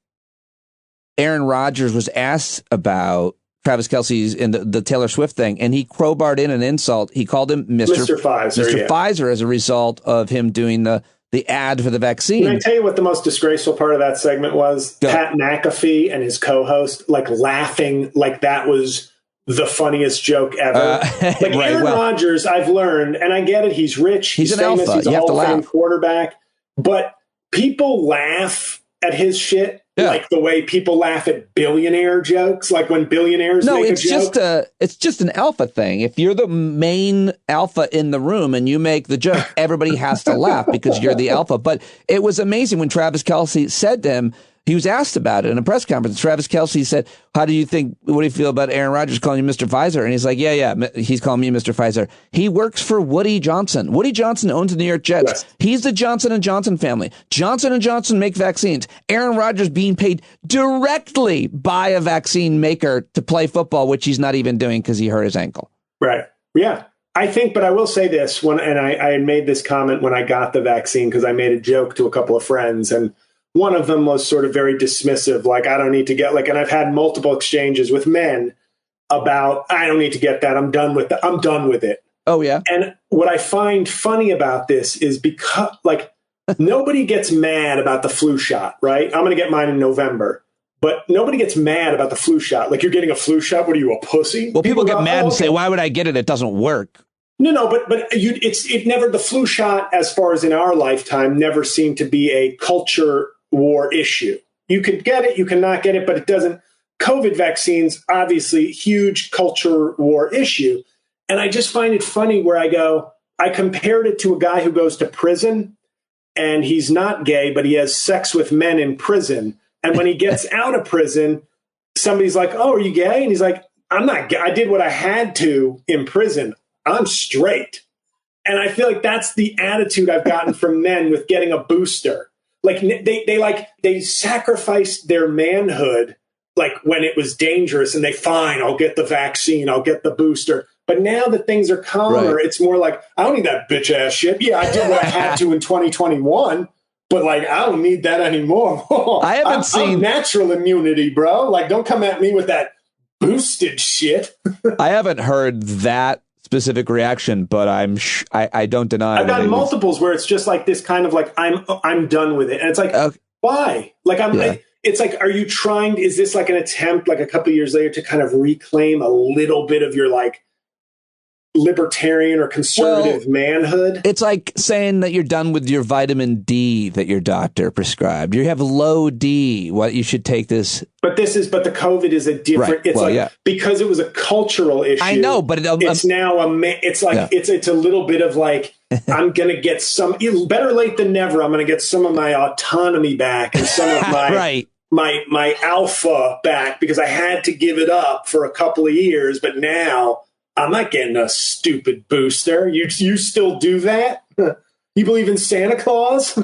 Aaron Rodgers was asked about Travis Kelce's in the Taylor Swift thing, and he crowbarred in an insult. He called him Mr. Pfizer as a result of him doing the ad for the vaccine. Can I tell you what the most disgraceful part of that segment was? Go. Pat McAfee and his co-host like laughing like that was the funniest joke ever. Aaron Rodgers, I've learned, and I get it, he's rich, he's an famous, alpha. He's a Hall of Fame quarterback, but people laugh at his shit. Yeah. Like the way people laugh at billionaire jokes, like when billionaires make a joke. It's just an alpha thing. If you're the main alpha in the room and you make the joke, everybody has to laugh because you're the alpha. But it was amazing when Travis Kelce said to him, he was asked about it in a press conference. Travis Kelce said, what do you feel about Aaron Rodgers calling you Mr. Pfizer? And he's like, yeah, he's calling me Mr. Pfizer. He works for Woody Johnson. Woody Johnson owns the New York Jets. Yes. He's the Johnson & Johnson family. Johnson & Johnson make vaccines. Aaron Rodgers being paid directly by a vaccine maker to play football, which he's not even doing because he hurt his ankle. Right. Yeah. I think, but I will say this, I had made this comment when I got the vaccine because I made a joke to a couple of friends, and one of them was sort of very dismissive, like, I don't need to get, like, and I've had multiple exchanges with men about, I don't need to get that. I'm done with it. Oh, yeah. And what I find funny about this is because, like, nobody gets mad about the flu shot, right? I'm going to get mine in November, but nobody gets mad about the flu shot. Like, you're getting a flu shot. What are you, a pussy? Well, people get mad and say, why would I get it? It doesn't work. No, but it never, the flu shot, as far as in our lifetime, never seemed to be a culture war issue. You could get it, you cannot get it, but it doesn't. COVID vaccines, obviously, huge culture war issue. And I just find it funny where I compared it to a guy who goes to prison and he's not gay, but he has sex with men in prison. And when he gets out of prison, somebody's like, oh, are you gay? And he's like, I'm not gay. I did what I had to in prison. I'm straight. And I feel like that's the attitude I've gotten from men with getting a booster. Like they sacrificed their manhood, like when it was dangerous, and fine, I'll get the vaccine, I'll get the booster. But now that things are calmer, right, it's more like, I don't need that bitch ass shit. Yeah, I did what I had to in 2021, but like, I don't need that anymore. I'm natural immunity, bro. Like, don't come at me with that boosted shit. I haven't heard that specific reaction, but I don't deny. I've gotten multiples where it's just like this kind of like, I'm done with it. And it's like, why? Like, it's like, are you trying, is this like an attempt, like a couple of years later, to kind of reclaim a little bit of your like libertarian or conservative manhood? It's like saying that you're done with your vitamin D that your doctor prescribed. You have low D. What you should take this. But the COVID is a different. Right. It's because it was a cultural issue. I know, but it's now it's like it's a little bit of like, I'm gonna get some, better late than never. I'm gonna get some of my autonomy back and some of my my alpha back, because I had to give it up for a couple of years, but now I'm not getting a stupid booster. You still do that? You believe in Santa Claus?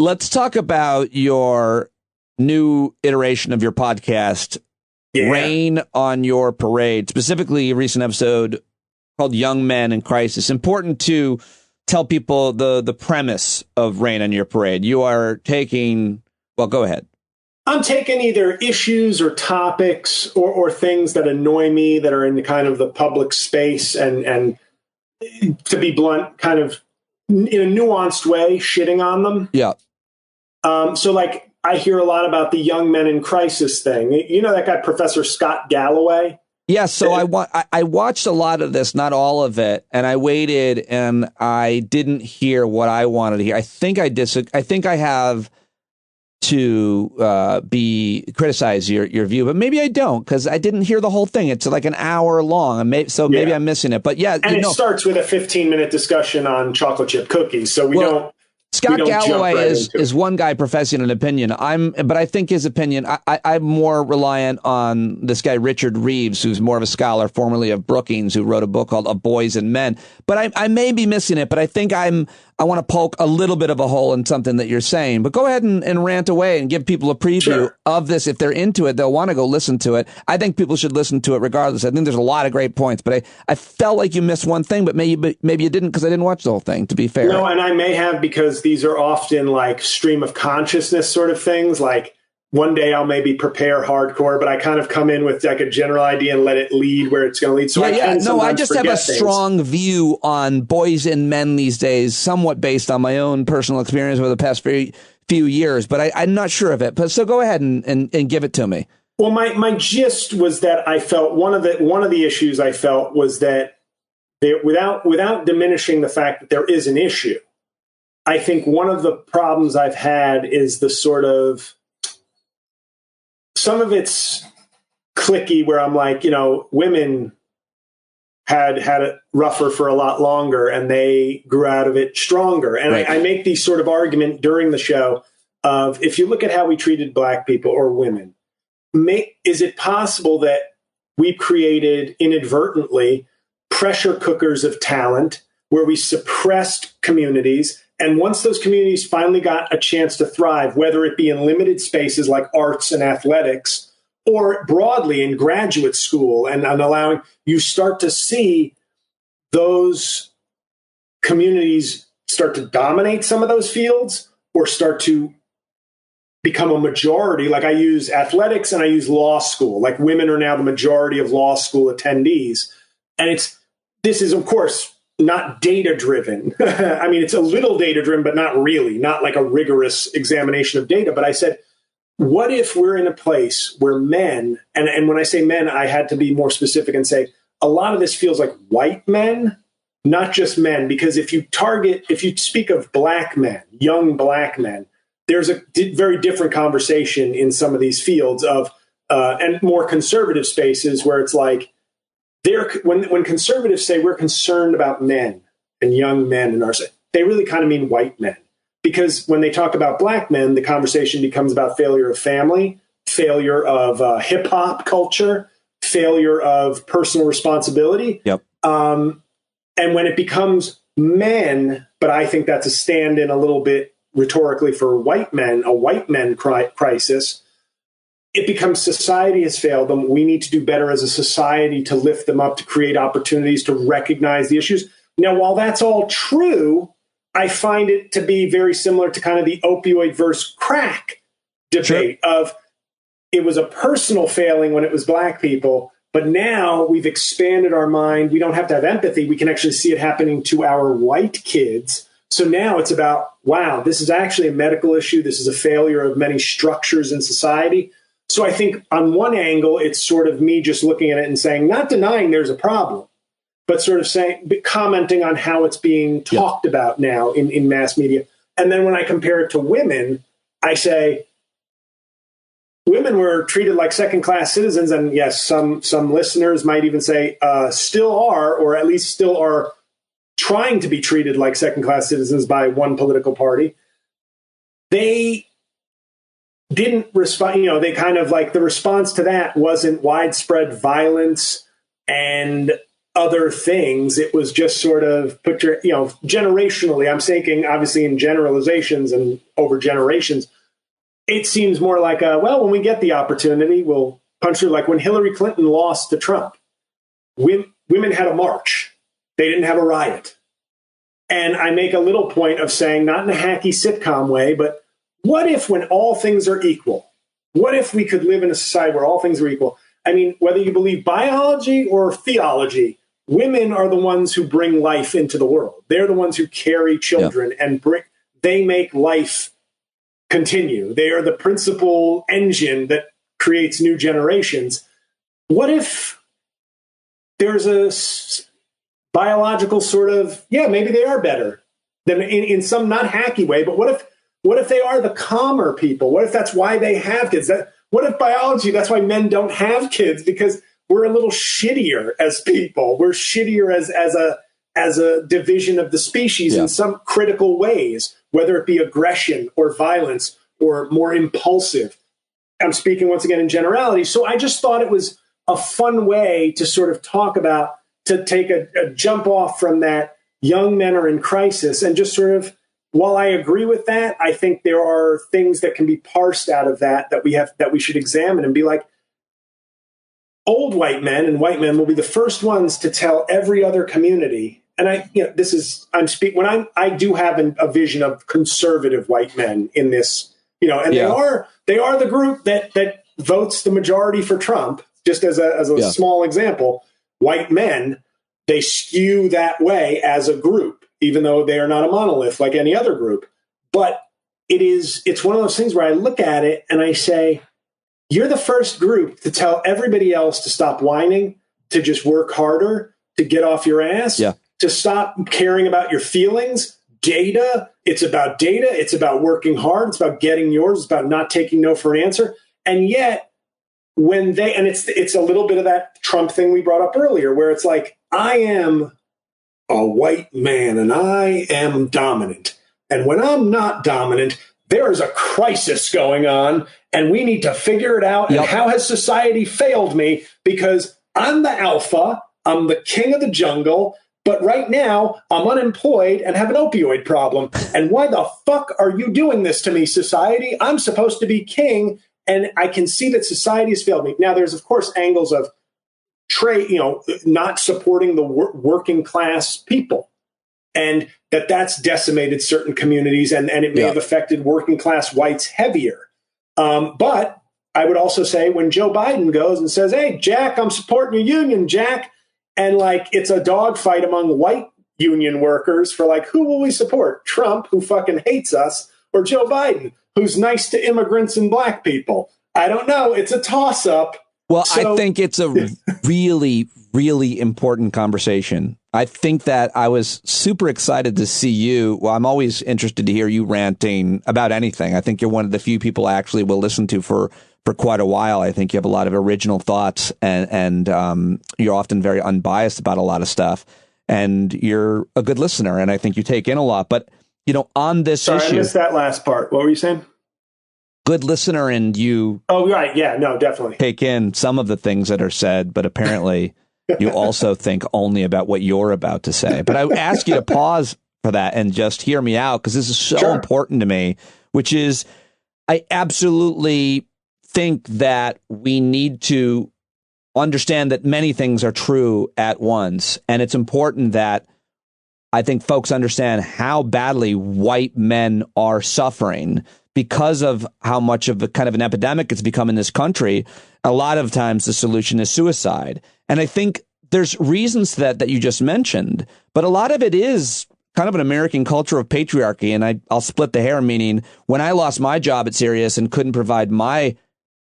Let's talk about your new iteration of your podcast, Rain on Your Parade, specifically a recent episode called Young Men in Crisis. Important to tell people the premise of Rain on Your Parade. You are taking, well, go ahead. I'm taking either issues or topics or things that annoy me that are in kind of the public space and to be blunt, kind of in a nuanced way, shitting on them. Yeah. So like I hear a lot about the young men in crisis thing. You know that guy, Professor Scott Galloway? Yeah. So I watched a lot of this, not all of it, and I waited and I didn't hear what I wanted to hear. I think I have to criticize your view, but maybe I don't, because I didn't hear the whole thing. It's like an hour long, maybe I'm missing it. But yeah, and it starts with a 15-minute discussion on chocolate chip cookies, so we don't. Scott Galloway is one guy professing an opinion. But I think his opinion, I'm more reliant on this guy, Richard Reeves, who's more of a scholar, formerly of Brookings, who wrote a book called Of Boys and Men. But I may be missing it, but I think I want to poke a little bit of a hole in something that you're saying. But go ahead and rant away and give people a preview of this. If they're into it, they'll want to go listen to it. I think people should listen to it regardless. I think there's a lot of great points, but I felt like you missed one thing, but maybe you didn't, because I didn't watch the whole thing, to be fair. No, and I may have, because these are often like stream of consciousness sort of things. Like one day I'll maybe prepare hardcore, but I kind of come in with like a general idea and let it lead where it's going to lead. So I just have a strong view on boys and men these days, somewhat based on my own personal experience over the past few years, but I'm not sure of it. But so go ahead and give it to me. Well, my gist was that I felt one of the issues I felt was that without diminishing the fact that there is an issue, I think one of the problems I've had is the sort of, some of it's cliquey where I'm like, women had it rougher for a lot longer and they grew out of it stronger. And right. I make these sort of argument during the show of, if you look at how we treated black people or women, is it possible that we've created inadvertently pressure cookers of talent where we suppressed communities? And once those communities finally got a chance to thrive, whether it be in limited spaces like arts and athletics, or broadly in graduate school, and allowing, you start to see those communities start to dominate some of those fields or start to become a majority. Like I use athletics and I use law school. Like women are now the majority of law school attendees. And this is, of course, not data driven. I mean, it's a little data driven, but not really, not like a rigorous examination of data. But I said, what if we're in a place where men, and when I say men, I had to be more specific and say, a lot of this feels like white men, not just men, because if you speak of black men, young black men, there's a very different conversation in some of these fields of, and more conservative spaces where it's like, when conservatives say we're concerned about men and young men in our society, they really kind of mean white men. Because when they talk about black men, the conversation becomes about failure of family, failure of hip hop culture, failure of personal responsibility. Yep. And when it becomes men, but I think that's a stand-in a little bit rhetorically for white men, a white men crisis, it becomes society has failed them. We need to do better as a society to lift them up, to create opportunities, to recognize the issues. Now, while that's all true, I find it to be very similar to kind of the opioid versus crack debate of it was a personal failing when it was black people, but now we've expanded our mind. We don't have to have empathy. We can actually see it happening to our white kids. So now it's about, wow, this is actually a medical issue. This is a failure of many structures in society. So I think on one angle, it's sort of me just looking at it and saying, not denying there's a problem, but sort of saying, commenting on how it's being talked about now in mass media. And then when I compare it to women, I say, women were treated like second-class citizens. And yes, some listeners might even say still are, or at least still are trying to be treated like second-class citizens by one political party. They didn't respond, they kind of like the response to that wasn't widespread violence and other things. It was just sort of generationally, I'm thinking obviously in generalizations and over generations, it seems more like, when we get the opportunity, we'll punch through. Like when Hillary Clinton lost to Trump, women had a march. They didn't have a riot. And I make a little point of saying, not in a hacky sitcom way, but what if when all things are equal? What if we could live in a society where all things are equal? I mean, whether you believe biology or theology, women are the ones who bring life into the world. They're the ones who carry children and they make life continue. They are the principal engine that creates new generations. What if there's a biological sort of, maybe they are better than in some not hacky way, but what if they are the calmer people? What if that's why they have kids? What if biology, that's why men don't have kids? Because we're a little shittier as people. We're shittier as a division of the species in some critical ways, whether it be aggression or violence or more impulsive. I'm speaking once again in generality. So I just thought it was a fun way to sort of talk about, to take a jump off from that young men are in crisis and just sort of, while I agree with that, I think there are things that can be parsed out of that we should examine and be like, old white men and white men will be the first ones to tell every other community. And I do have a vision of conservative white men in this, and they are the group that votes the majority for Trump. Just as a small example, white men, they skew that way as a group, even though they are not a monolith like any other group. But it's one of those things where I look at it and I say, you're the first group to tell everybody else to stop whining, to just work harder, to get off your ass, to stop caring about your feelings. Data, it's about data. It's about working hard. It's about getting yours. It's about not taking no for an answer. And yet, it's a little bit of that Trump thing we brought up earlier, where it's like, I am a white man and I am dominant. And when I'm not dominant, there is a crisis going on and we need to figure it out. And how has society failed me? Because I'm the alpha, I'm the king of the jungle, but right now I'm unemployed and have an opioid problem. And why the fuck are you doing this to me, society? I'm supposed to be king. And I can see that society has failed me. Now, there's, of course, angles of not supporting the working class people, and that's decimated certain communities, and it may have affected working class whites heavier. But I would also say when Joe Biden goes and says, "Hey, Jack, I'm supporting your union, Jack," and it's a dogfight among white union workers for who will we support? Trump, who fucking hates us, or Joe Biden, who's nice to immigrants and black people? I don't know. It's a toss-up. Well, I think it's a really, really important conversation. I think that I was super excited to see you. Well, I'm always interested to hear you ranting about anything. I think you're one of the few people I actually will listen to for for quite a while. I think you have a lot of original thoughts, and you're often very unbiased about a lot of stuff. And you're a good listener, and I think you take in a lot. But, on this issue... I missed that last part. What were you saying? Good listener, and you... Oh, right. Yeah, no, definitely. Take in some of the things that are said, but apparently you also think only about what you're about to say. But I ask you to pause for that and just hear me out, because this is so important to me, which is I absolutely think that we need to understand that many things are true at once. And it's important that I think folks understand how badly white men are suffering because of how much of a kind of an epidemic it's become in this country. A lot of times the solution is suicide. And I think there's reasons that you just mentioned, but a lot of it is kind of an American culture of patriarchy. And I'll split the hair, meaning when I lost my job at Sirius and couldn't provide my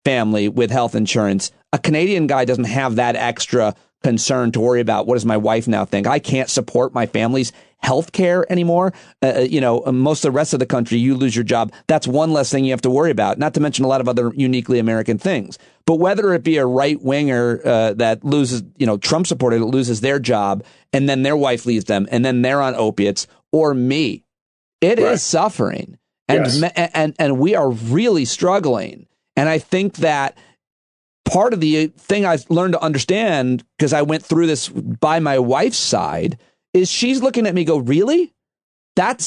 family with health insurance, a Canadian guy doesn't have that extra concern to worry about. What does my wife now think? I can't support my family's health care anymore. Most of the rest of the country, you lose your job. That's one less thing you have to worry about, not to mention a lot of other uniquely American things. But whether it be a right winger that loses, Trump supporter that loses their job and then their wife leaves them and then they're on opiates, or me, it is suffering. And, and we are really struggling. And I think that part of the thing I've learned to understand, because I went through this by my wife's side, is she's looking at me go, really?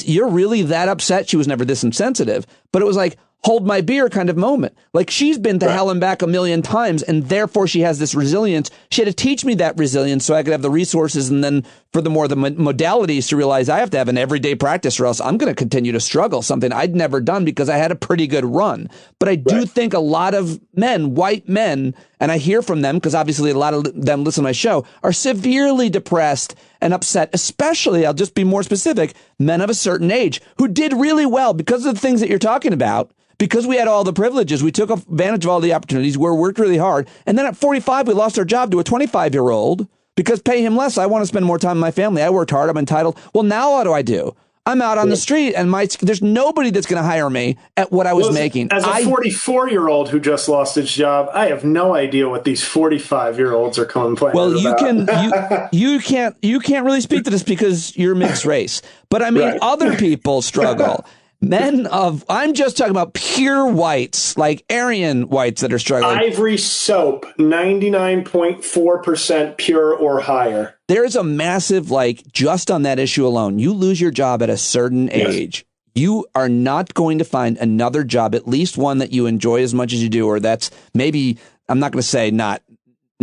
You're really that upset? She was never this insensitive, but it was like, hold my beer kind of moment. Like, she's been to hell and back a million times, and therefore she has this resilience. She had to teach me that resilience so I could have the resources, and then for the modalities to realize I have to have an everyday practice, or else I'm going to continue to struggle, something I'd never done because I had a pretty good run. But I do think a lot of men, white men, and I hear from them because obviously a lot of them listen to my show, are severely depressed and upset, especially, I'll just be more specific, men of a certain age who did really well because of the things that you're talking about. Because we had all the privileges, we took advantage of all the opportunities, we worked really hard. And then at 45, we lost our job to a 25-year-old because pay him less. I want to spend more time with my family. I worked hard. I'm entitled. Well, now what do? I'm out on the street and there's nobody that's going to hire me at what I was making. As a 44-year-old who just lost his job, I have no idea what these 45-year-olds are complaining about. You can't really speak to this because you're mixed race. But I mean, other people struggle. I'm just talking about pure whites, like Aryan whites that are struggling. Ivory soap, 99.4% pure or higher. There's a massive, just on that issue alone, you lose your job at a certain age. You are not going to find another job, at least one that you enjoy as much as you do, or that's maybe, I'm not going to say not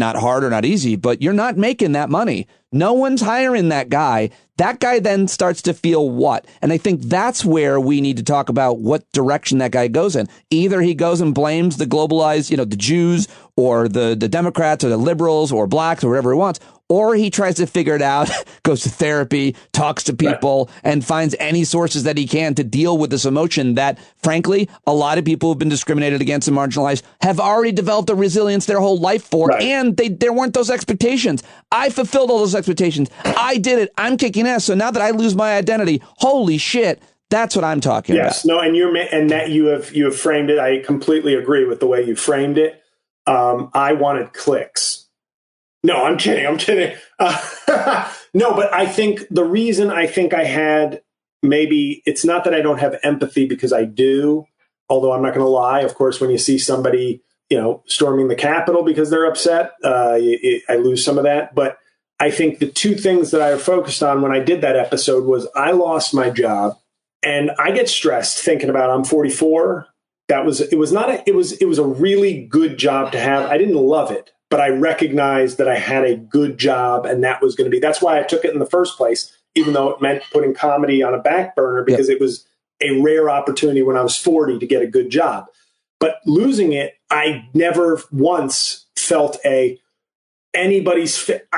hard or not easy, but you're not making that money. No one's hiring that guy. That guy then starts to feel what? And I think that's where we need to talk about what direction that guy goes in. Either he goes and blames the globalized, the Jews or the Democrats or the liberals or blacks or whatever he wants, or he tries to figure it out, goes to therapy, talks to people, and finds any sources that he can to deal with this emotion that, frankly, a lot of people who've been discriminated against and marginalized have already developed a resilience their whole life for, and there weren't those expectations. I fulfilled all those expectations. I did it. I'm kicking ass. So now that I lose my identity, holy shit, that's what I'm talking about. Yes, no, and you have framed it. I completely agree with the way you framed it. I wanted clicks. No, I'm kidding. No, but I think the reason I think I had, maybe it's not that I don't have empathy, because I do, although I'm not going to lie. Of course, when you see somebody, storming the Capitol because they're upset, I lose some of that. But I think the two things that I focused on when I did that episode was I lost my job, and I get stressed thinking about I'm 44. It was a really good job to have. I didn't love it, but I recognized that I had a good job, and that's why I took it in the first place, even though it meant putting comedy on a back burner, because it was a rare opportunity when I was 40 to get a good job. But losing it, I never once felt I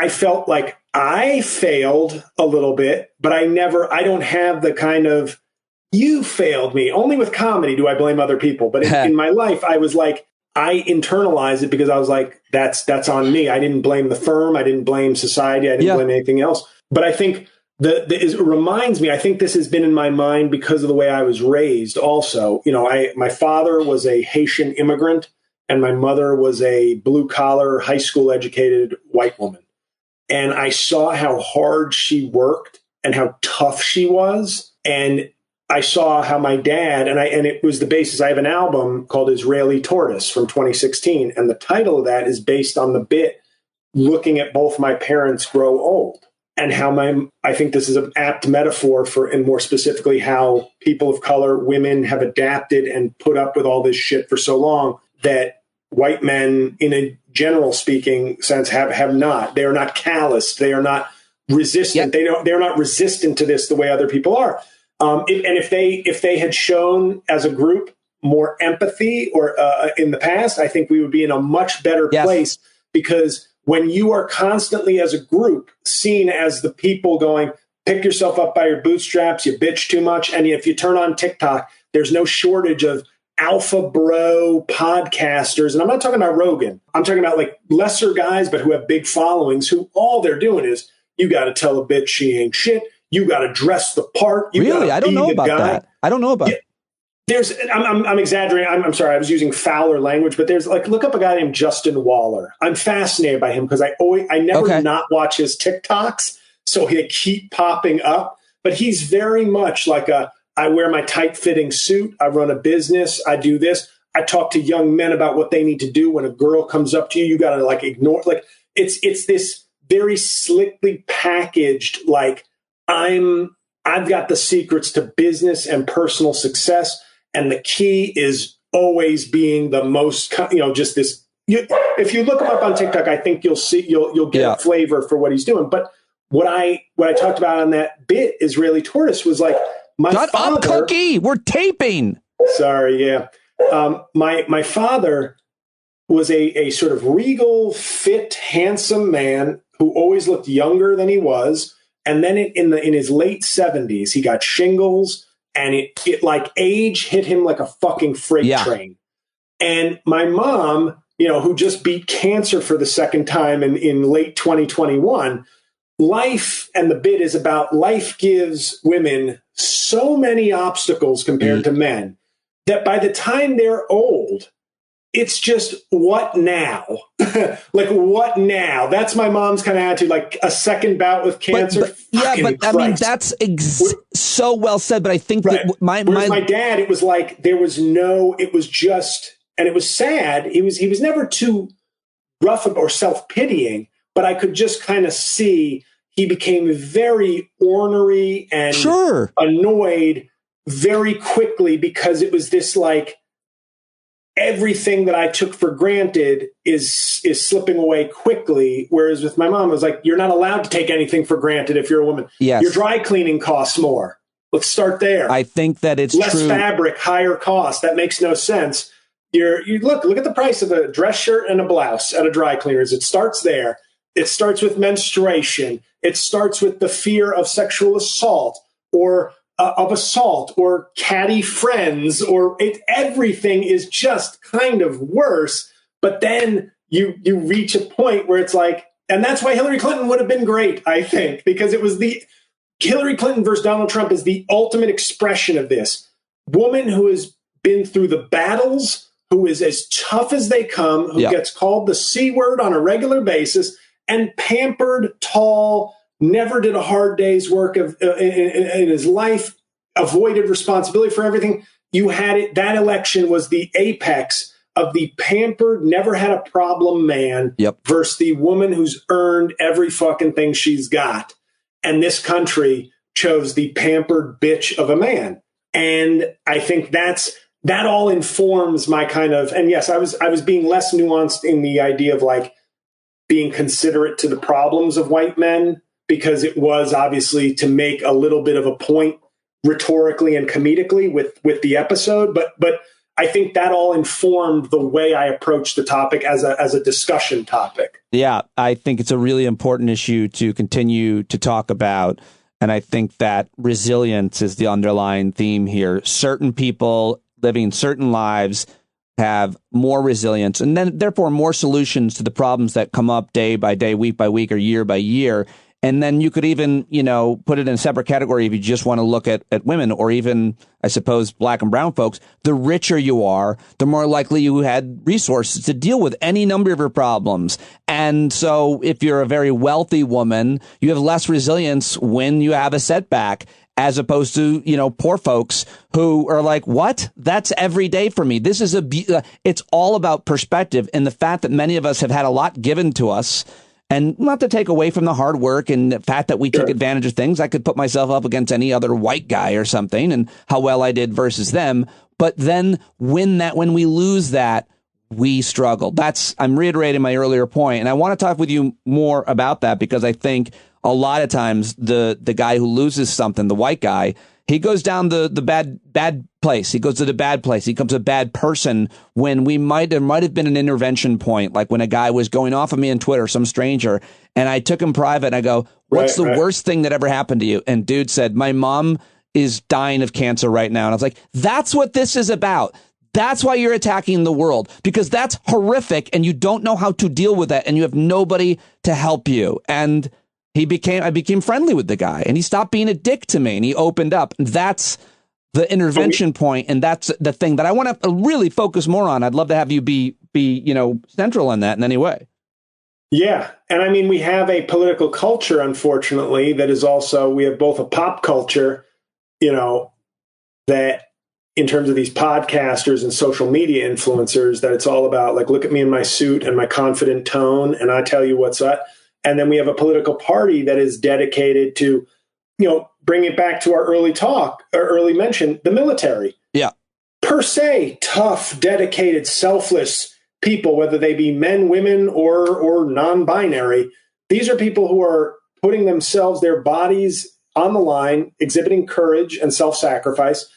felt like I failed a little bit, but I don't have the kind of, you failed me. Only with comedy do I blame other people. But in my life, I was like, I internalized it because I was like, that's on me. I didn't blame the firm. I didn't blame society. I didn't blame anything else. But I think it reminds me, I think this has been in my mind because of the way I was raised also. My father was a Haitian immigrant, and my mother was a blue-collar, high school educated white woman. And I saw how hard she worked and how tough she was. And I saw how my dad, and it was the basis. I have an album called Israeli Tortoise from 2016. And the title of that is based on the bit looking at both my parents grow old, and how I think this is an apt metaphor for, and more specifically, how people of color, women, have adapted and put up with all this shit for so long that white men, in a general speaking sense, have not. They are not calloused. They are not resistant. Yep. They're not resistant to this the way other people are. And if they had shown as a group more empathy or in the past, I think we would be in a much better place, because when you are constantly as a group seen as the people going, pick yourself up by your bootstraps, you bitch too much. And if you turn on TikTok, there's no shortage of alpha bro podcasters. And I'm not talking about Rogan. I'm talking about like lesser guys, but who have big followings, who all they're doing is, you got to tell a bitch she ain't shit. You got to dress the part. You really? I don't know about that. I don't know about it. I'm exaggerating. I'm sorry. I was using fouler language, but there's like, look up a guy named Justin Waller. I'm fascinated by him because I never not watch his TikToks. So he'll keep popping up, but he's very much like I wear my tight fitting suit. I run a business. I do this. I talk to young men about what they need to do. When a girl comes up to you, you got to like ignore, like it's this very slickly packaged, like I've got the secrets to business and personal success. And the key is always being the most, just this. If you look him up on TikTok, I think you'll get a flavor for what he's doing. But what I talked about on that bit, Israeli Tortoise, was like my Shut father. Up, Cookie. We're taping. Sorry, yeah. My father was a sort of regal, fit, handsome man who always looked younger than he was. And then in his late 70s, he got shingles, and it like age hit him like a fucking freight train. And my mom, who just beat cancer for the second time in late 2021, life, and the bit is about life gives women so many obstacles compared to men that by the time they're old, it's just, what now? Like, what now? That's my mom's kind of attitude, like a second bout with cancer. But I mean, that's so well said. But I think that my dad, it was like, it was just, and it was sad. He was never too rough or self-pitying, but I could just kind of see he became very ornery and annoyed very quickly, because it was this like, everything that I took for granted is slipping away quickly. Whereas with my mom, it was like, you're not allowed to take anything for granted if you're a woman. Yes. Your dry cleaning costs more. Let's start there. I think that it's less true. Fabric, higher cost. That makes no sense. You look at the price of a dress shirt and a blouse at a dry cleaner's. It starts there. It starts with menstruation. It starts with the fear of sexual assault or catty friends, everything is just kind of worse. But then you reach a point where it's like, and that's why Hillary Clinton would have been great, I think, because it was Hillary Clinton versus Donald Trump is the ultimate expression of this. Woman who has been through the battles, who is as tough as they come, who gets called the C word on a regular basis, and pampered, tall, never did a hard day's work in his life, avoided responsibility for everything. You had it. That election was the apex of the pampered, never had a problem man versus the woman who's earned every fucking thing she's got. And this country chose the pampered bitch of a man. And I think that all informs my kind of, and yes, I was being less nuanced in the idea of like being considerate to the problems of white men, because it was obviously to make a little bit of a point rhetorically and comedically with the episode. But I think that all informed the way I approached the topic as a discussion topic. Yeah, I think it's a really important issue to continue to talk about. And I think that resilience is the underlying theme here. Certain people living certain lives have more resilience, and then therefore more solutions to the problems that come up day by day, week by week, or year by year. And then you could even, put it in a separate category if you just want to look at women, or even, I suppose, black and brown folks. The richer you are, the more likely you had resources to deal with any number of your problems. And so if you're a very wealthy woman, you have less resilience when you have a setback, as opposed to, poor folks who are like, what? That's every day for me. This is it's all about perspective, and the fact that many of us have had a lot given to us. And not to take away from the hard work and the fact that we took advantage of things. I could put myself up against any other white guy or something and how well I did versus them. But then when we lose that, we struggle. I'm reiterating my earlier point. And I want to talk with you more about that, because I think a lot of times the guy who loses something, the white guy, he goes down the bad place. He goes to the bad place. He becomes a bad person when there might have been an intervention point, like when a guy was going off of me on Twitter, some stranger, and I took him private and I go, what's the worst thing that ever happened to you? And dude said, my mom is dying of cancer right now. And I was like, that's what this is about. That's why you're attacking the world, because that's horrific and you don't know how to deal with that and you have nobody to help you. And I became friendly with the guy, and he stopped being a dick to me, and he opened up. And that's the intervention point, and that's the thing that I want to really focus more on. I'd love to have you be central on that in any way. Yeah. And I mean, we have a political culture, unfortunately, that is also, we have both a pop culture, that in terms of these podcasters and social media influencers, that it's all about, like, look at me in my suit and my confident tone, and I tell you what's up. And then we have a political party that is dedicated to, bring it back to our early mention, the military. Yeah. Per se, tough, dedicated, selfless people, whether they be men, women, or non-binary. These are people who are putting themselves, their bodies on the line, exhibiting courage and self-sacrifice.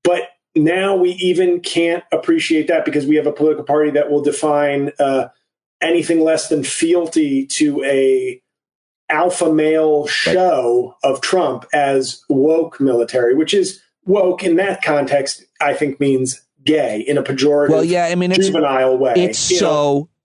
But now we even can't appreciate that because we have a political party that will define anything less than fealty to a alpha male show of Trump as woke military, which is woke in that context, I think means gay in a pejorative, juvenile way. It's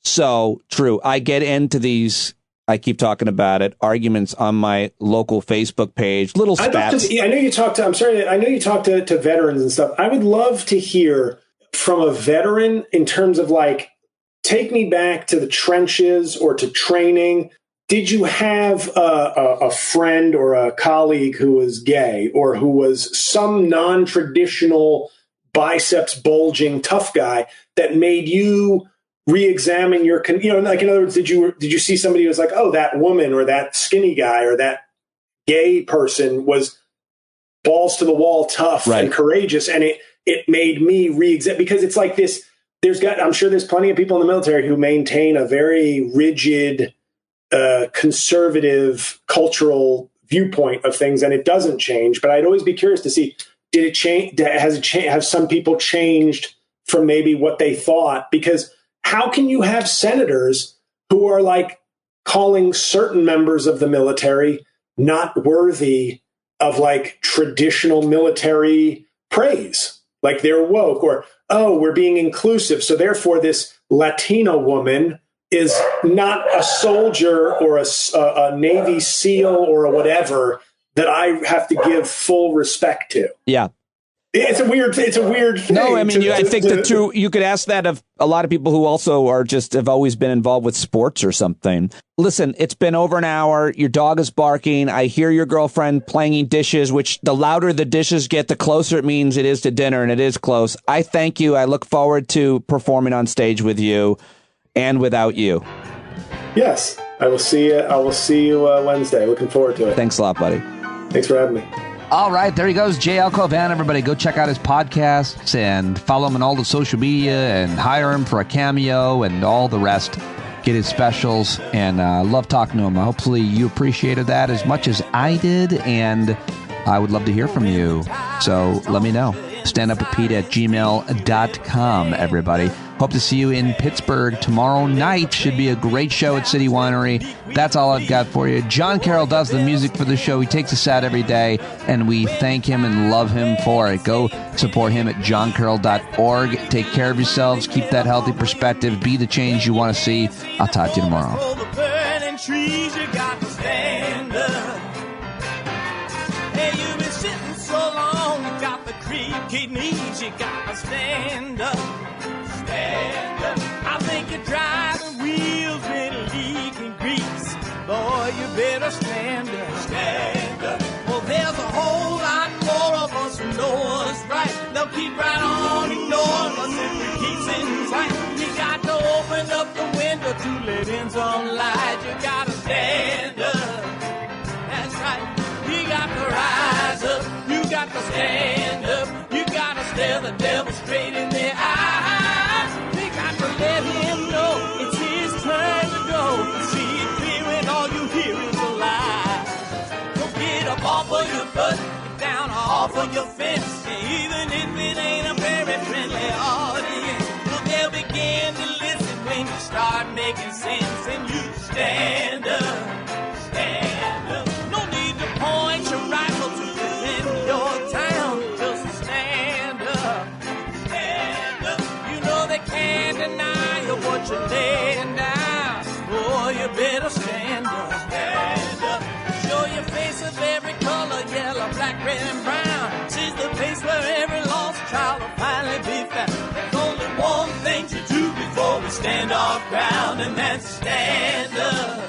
so true. I get into these, I keep talking about it, arguments on my local Facebook page, little spats. I know you talk to veterans and stuff. I would love to hear from a veteran in terms of, like, take me back to the trenches or to training. Did you have a friend or a colleague who was gay or who was some non-traditional biceps bulging tough guy that made you re-examine your, like, in other words, did you see somebody who was like, oh, that woman or that skinny guy or that gay person was balls to the wall tough and courageous, and it made me re-examine, because it's like this. I'm sure there's plenty of people in the military who maintain a very rigid, conservative cultural viewpoint of things, and it doesn't change. But I'd always be curious to see, did it change? Have some people changed from maybe what they thought? Because how can you have senators who are, like, calling certain members of the military not worthy of, like, traditional military praise? Like, they're woke, or, oh, we're being inclusive, so therefore this Latina woman is not a soldier or a Navy SEAL or a whatever that I have to give full respect to. Yeah. It's a weird thing. No, I mean, I think you could ask that of a lot of people who also have always been involved with sports or something. Listen, it's been over an hour. Your dog is barking. I hear your girlfriend playing dishes, which the louder the dishes get, the closer it means it is to dinner, and it is close. I thank you. I look forward to performing on stage with you and without you. Yes, I will see you Wednesday. Looking forward to it. Thanks a lot, buddy. Thanks for having me. All right, there he goes, JL Cauvin. Everybody go check out his podcasts and follow him on all the social media and hire him for a cameo and all the rest. Get his specials, and love talking to him. Hopefully you appreciated that as much as I did, and I would love to hear from you. So let me know. standuppete@gmail.com, everybody. Hope to see you in Pittsburgh tomorrow night. Should be a great show at City Winery. That's all I've got for you. Jon Carroll does the music for the show. He takes us out every day, and we thank him and love him for it. Go support him at johncarroll.org. Take care of yourselves. Keep that healthy perspective. Be the change you want to see. I'll talk to you tomorrow. kidneys, you gotta stand up. Stand up. I think you're driving wheels with leaking grease. Boy, you better stand up. Stand up. Well, there's a whole lot more of us who know what's right. They'll keep right on ignoring us if we keep sitting tight. You got to open up the window to let in some light. You gotta stand up. That's right. You got to rise up. You got to stand up. You got to stare the devil straight in the eye. You got to let him know it's his turn to go. See it clear when all you hear is a lie. Don't get up off of your butt, get down off of your fence. And even if it ain't a very friendly audience, well, they'll begin to listen when you start making sense. And you stand up, stand up. No need to point your rifle to defend your town. Just stand up, stand up. You know they can't deny you what you're laying down. Boy, you better stand up, stand up. Show your face of every color, yellow, black, red, and brown. She's the place where every lost child will finally be found. There's only one thing to do before we stand our ground, and that's stand up,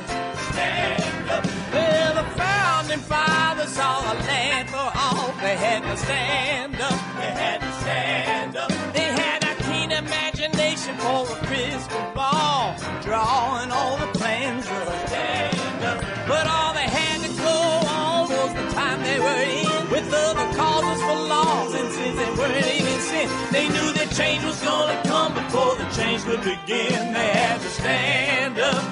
stand up. Well, the founding fathers saw a land for all. They had to stand up, they had to stand up. They had a keen imagination for a crystal ball, drawing all the plans of a stand up. But all they had to go on was the time they were in, with other causes for laws, and since they weren't even sin, they knew that change was gonna come before the change could begin. They had to stand up.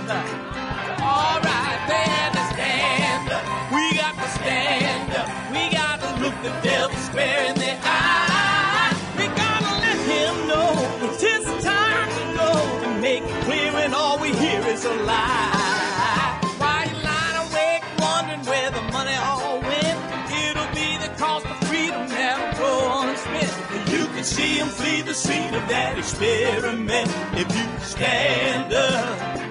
All right, they had to stand up. We got to stand up. We got to look the devil square in the eye. We gotta let him know it's his time to go, and make it clear when all we hear is a lie. Why you lying awake wondering where the money all went? It'll be the cost of freedom that'll go unspent. You can see him flee the scene of that experiment if you stand up.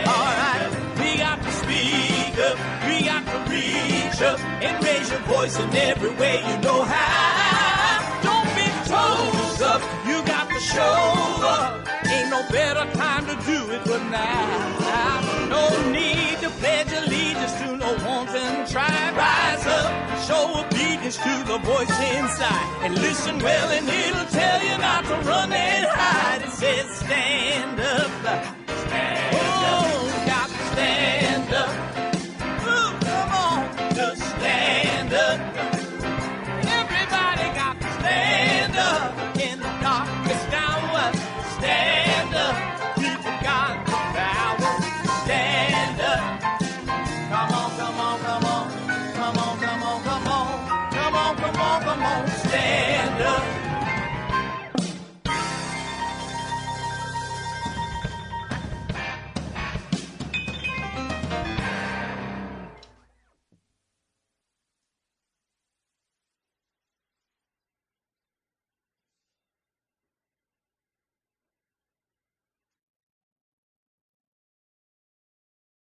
All right, we got to speak up, we got to reach up, and raise your voice in every way you know how. Don't be toes up, you got to show up. Ain't no better time to do it but now. No need to pledge allegiance to no wanton tribe. Rise up, show obedience to the voice inside, and listen well and it'll tell you not to run and hide. It says stand up.